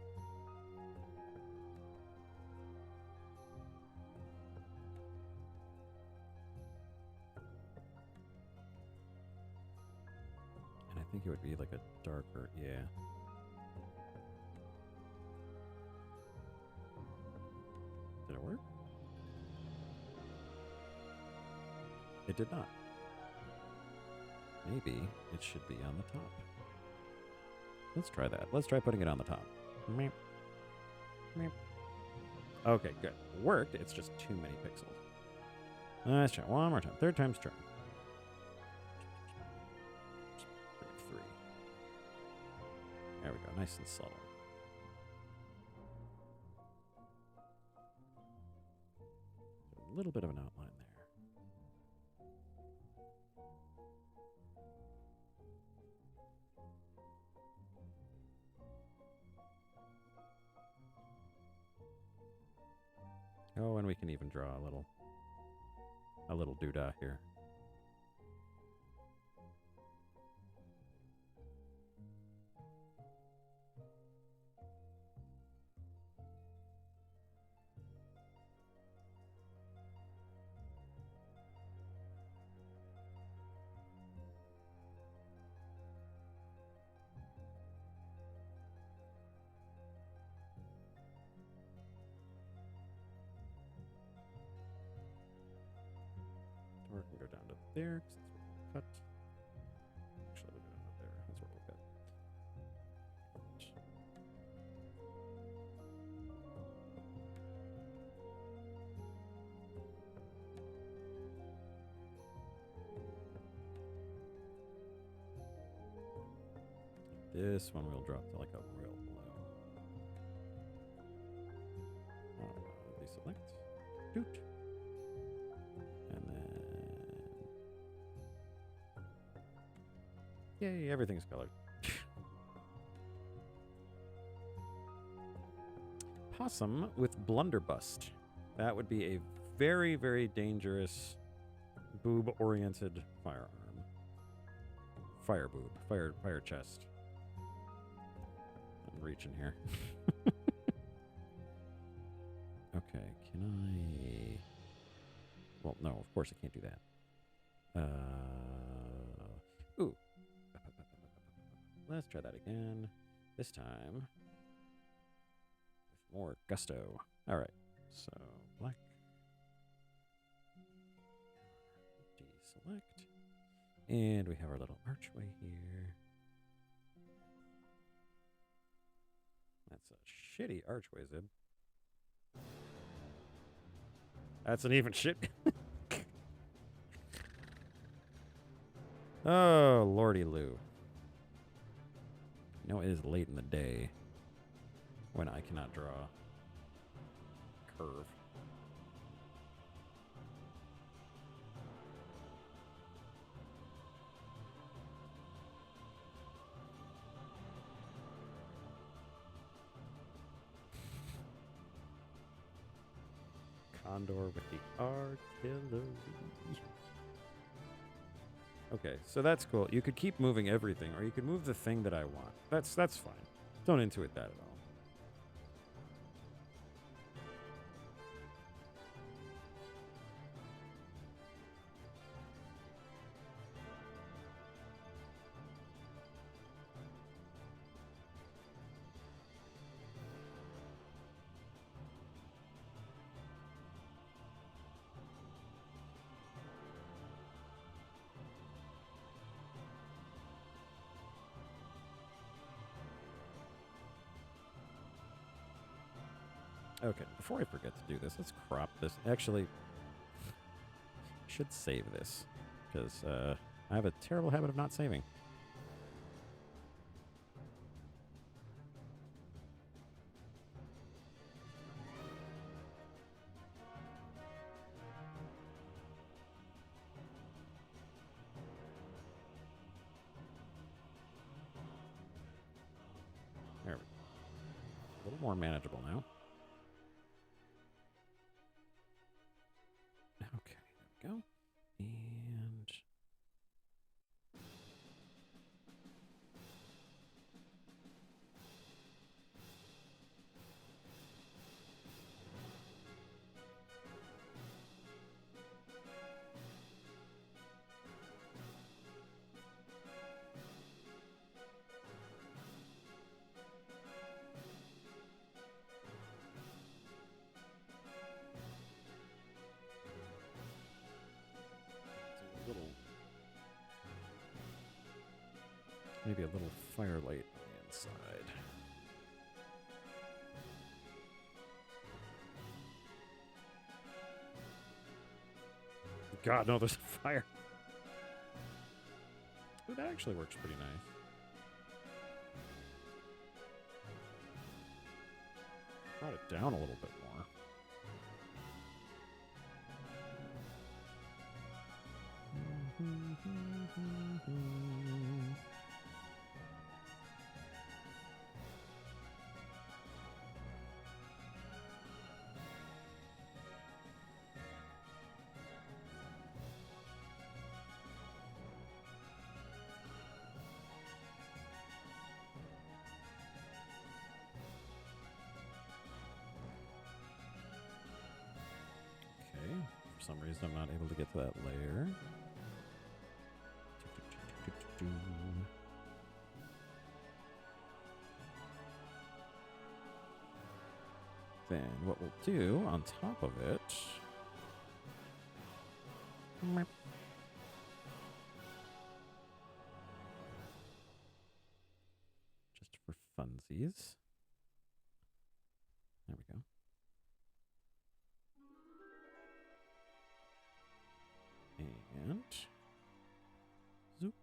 And I think it would be like a darker, yeah. Did it work? It did not. Maybe it should be on the top. Let's try that. Let's try putting it on the top. Meep. Meep. Okay, good. Worked. It's just too many pixels. Let's try one more time. Third time's charm. 3. There we go. Nice and subtle. A little bit of an outline there. Oh, and we can even draw a little doodah here. Or we can go down to there, 'cause that's where we'll cut. Actually, we'll go down to there. That's where we'll cut. This one we'll drop to like a real blue. Deselect. Doot. And then... Yay, everything's colored. Possum with blunderbuss. That would be a very, very dangerous boob-oriented firearm. Fire boob. Fire chest. I'm reaching here. Okay, can I... Well, no, of course I can't do that. Ooh. Let's try that again. This time with more gusto. All right, so black. Deselect. And we have our little archway here. That's a shitty archway, Zib. That's an even shit. Oh, lordy Lou. You know, it is late in the day when I cannot draw curve. Condor with the artillery. Okay, so that's cool. You could keep moving everything, or you could move the thing that I want. That's fine. Don't intuit that at all. Okay, before I forget to do this, let's crop this. Actually, should save this because I have a terrible habit of not saving. There we go. A little more manageable now. Okay, there we go. And maybe a little firelight on the inside. God, no, there's a fire. Ooh, that actually works pretty nice. Brought it down a little bit more. Okay, for some reason I'm not able to get to that layer. Then what we'll do on top of it, just for funsies, there we go. And zoop.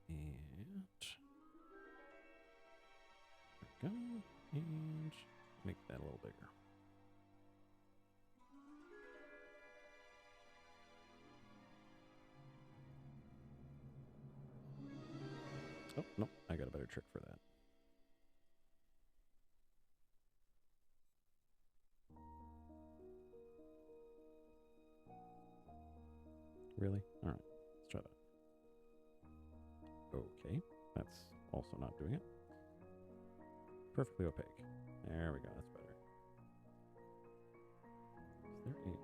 And there we go. And make that a little bigger. Oh, no, I got a better trick for that. Really? All right, let's try that. Okay, that's also not doing it. Perfectly opaque. There we go, that's better. Is there a...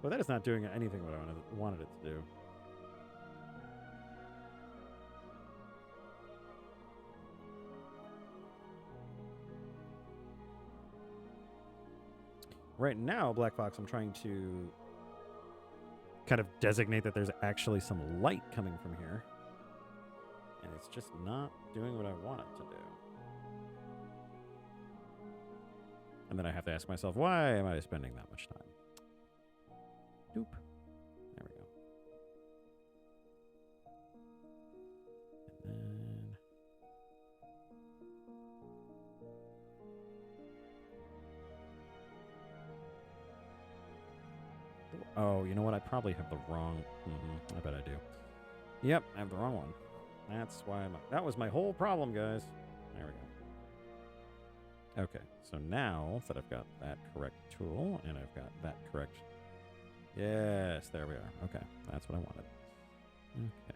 Well, that is not doing anything what I wanted it to do. Right now, Black Fox, I'm trying to kind of designate that there's actually some light coming from here. And it's just not doing what I want it to do. And then I have to ask myself, why am I spending that much time? Doop. There we go. And then... Oh, you know what? I probably have the wrong... I bet I do. Yep, I have the wrong one. That's why that was my whole problem, guys. There we go. Okay, so now that I've got that correct tool and I've got that correct... Yes, there we are. Okay, that's what I wanted. Okay.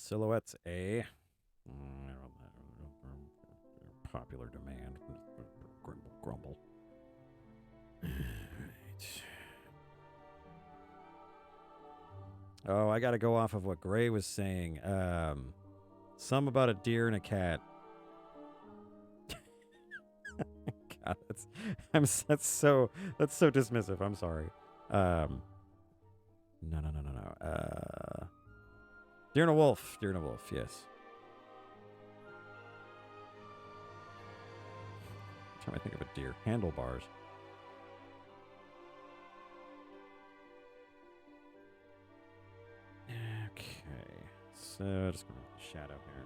Silhouettes A. Popular demand. Grumble, grumble. Right. Oh, I got to go off of what Gray was saying. Some about a deer and a cat. God, that's so dismissive. I'm sorry. No. Deer and a wolf. Deer and a wolf. Yes. I'm trying to think of a deer. Handlebars. Okay. So just gonna shadow here.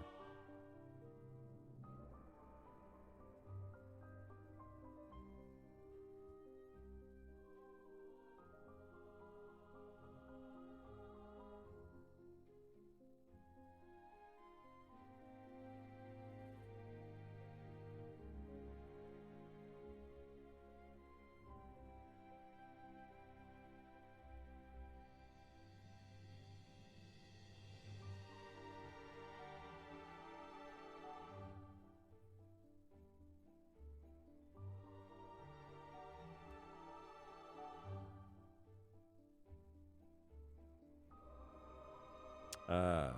A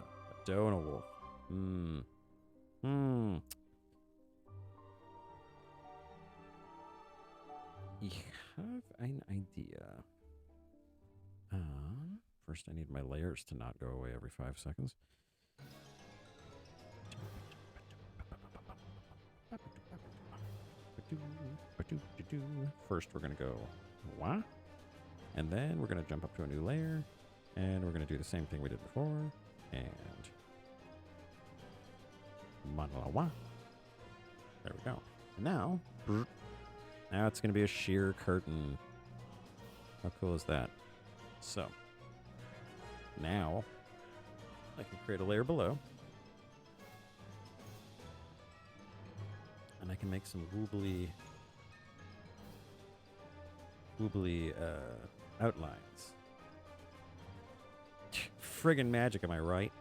doe and a wolf. You have an idea. First, I need my layers to not go away every 5 seconds. First, we're going to go wah, and then we're going to jump up to a new layer, and we're going to do the same thing we did before, and manalawa. There we go. And now it's going to be a sheer curtain. How cool is that? So, now I can create a layer below. And I can make some woobly outlines. Friggin' magic, am I right?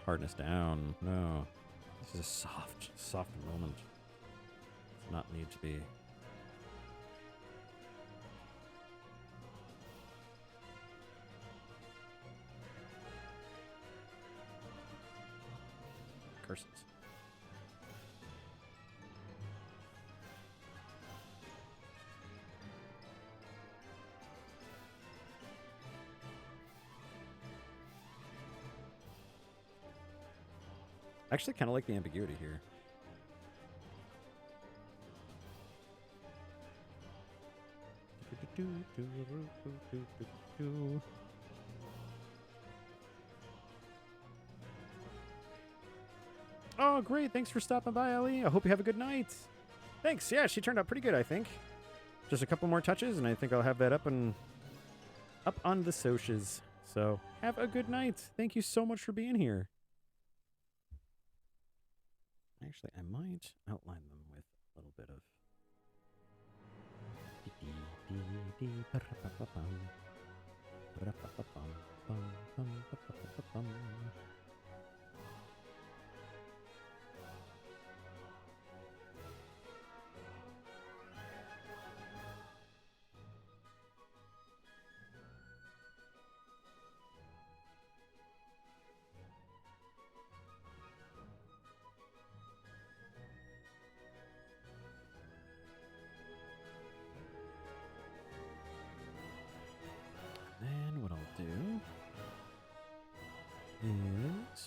Hardness down. No. This is a soft moment. Does not need to be. Curses. I actually kind of like the ambiguity here. Oh, great. Thanks for stopping by, Ellie. I hope you have a good night. Thanks. Yeah, she turned out pretty good, I think. Just a couple more touches, and I think I'll have that up on the socials. So, have a good night. Thank you so much for being here. Actually, I might outline them with a little bit of... Then what I'll do is...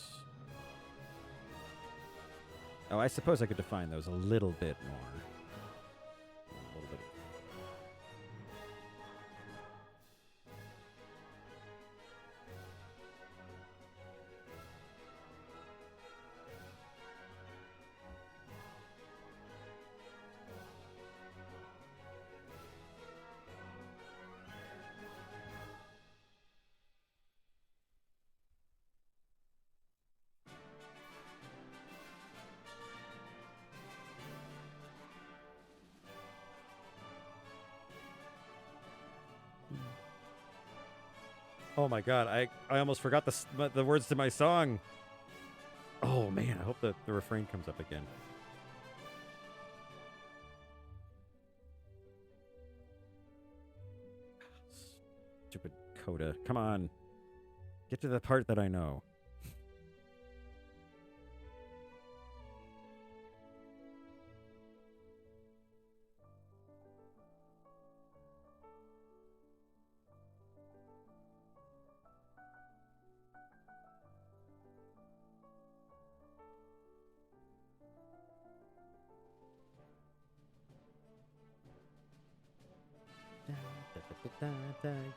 Oh, I suppose I could define those a little bit more. A little bit. Oh my god, I almost forgot the words to my song. Oh man, I hope the refrain comes up again. Stupid coda. Come on. Get to the part that I know.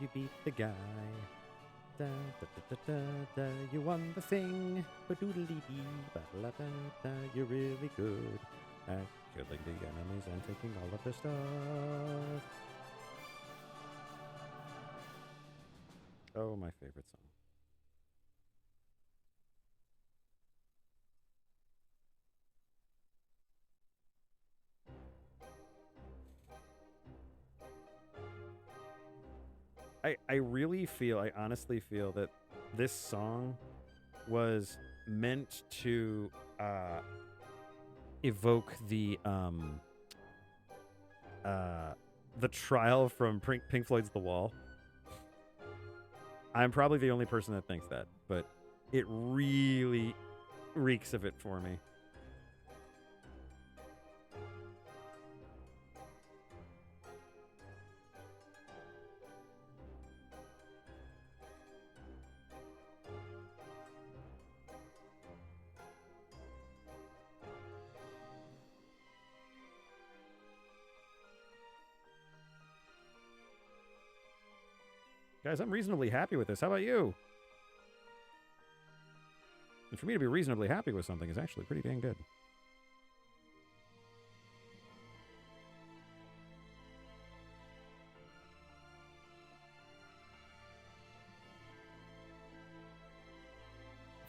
You beat the guy. You won the thing. You're really good at killing the enemies and taking all of their stuff. Oh, my favorite song. I honestly feel that this song was meant to evoke the trial from Pink Floyd's The Wall. I'm probably the only person that thinks that, but it really reeks of it for me. Guys, I'm reasonably happy with this. How about you? And for me to be reasonably happy with something is actually pretty dang good.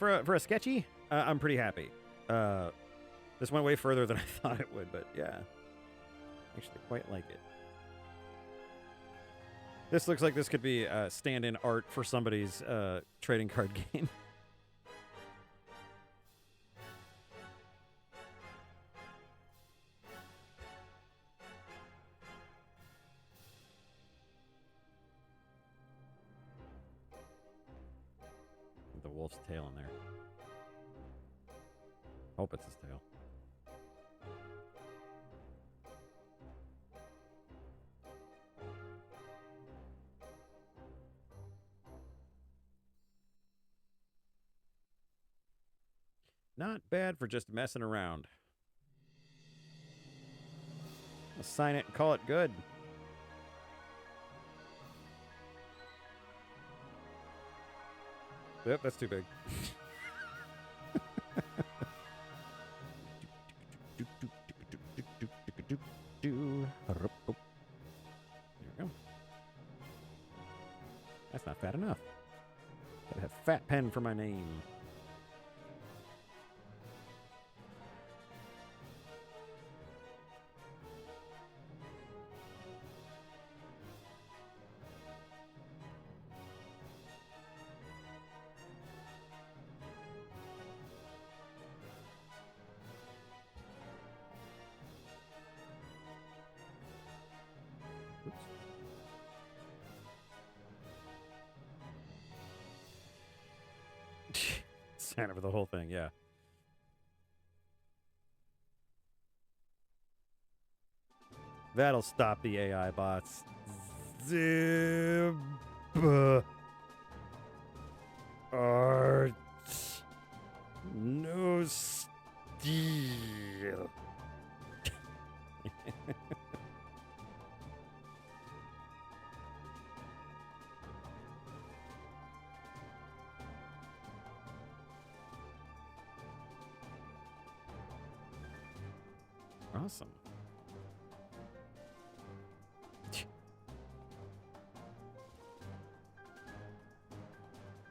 For a sketchy, I'm pretty happy. This went way further than I thought it would, but yeah. Actually quite like it. This looks like this could be stand-in art for somebody's trading card game. The wolf's tail in there. Hope it's his tail. Not bad for just messing around. I'll sign it and call it good. Yep, that's too big. There we go. That's not fat enough. Gotta have Fat Pen for my name. Sign over the whole thing, yeah. That'll stop the AI bots. Zib. Art. No steel. Awesome.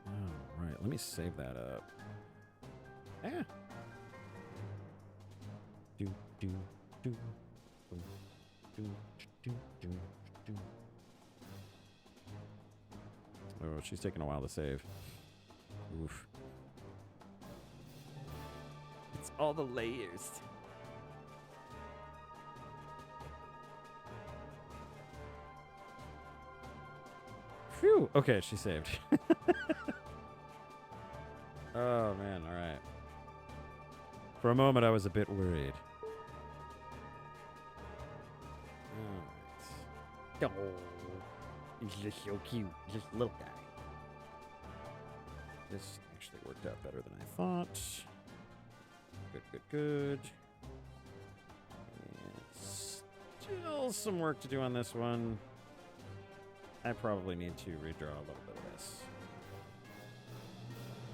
All right, let me save that up. Yeah. Do do do do do do do do. Oh but she's taking a while to save. Oof. It's all the layers. Phew. Okay, she saved. Oh, man. All right. For a moment, I was a bit worried. All right. Oh, he's just so cute. Just a little guy. This actually worked out better than I thought. Good, good, good. And still some work to do on this one. I probably need to redraw a little bit of this.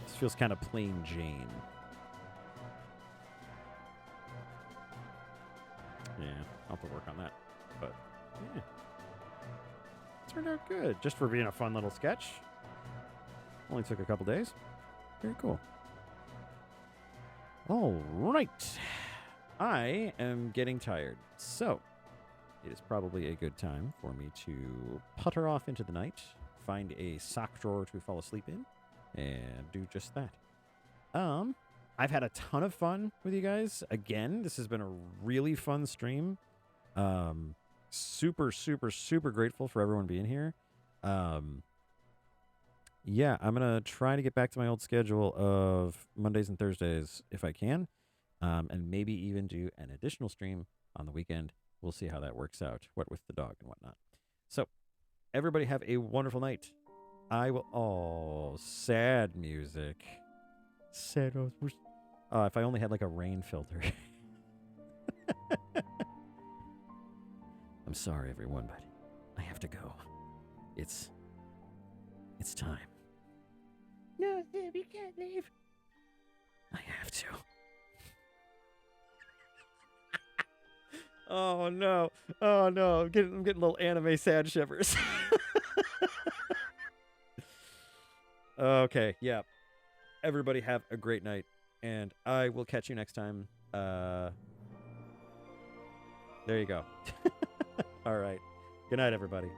This feels kind of plain Jane. Yeah, I'll have to work on that. But, yeah. Turned out good. Just for being a fun little sketch. Only took a couple days. Very cool. All right. I am getting tired. So, it is probably a good time for me to putter off into the night, find a sock drawer to fall asleep in, and do just that. I've had a ton of fun with you guys. Again, this has been a really fun stream. Super, super, super grateful for everyone being here. Yeah, I'm going to try to get back to my old schedule of Mondays and Thursdays if I can, and maybe even do an additional stream on the weekend. We'll see how that works out, what with the dog and whatnot. So, everybody have a wonderful night. I will... Oh, sad music. Sad... if I only had, like, a rain filter. I'm sorry, everyone, but I have to go. It's time. No, Sam, you can't leave. I have to. Oh no! Oh no! I'm getting little anime sad shivers. Okay, yeah. Everybody have a great night, and I will catch you next time. There you go. All right. Good night, everybody.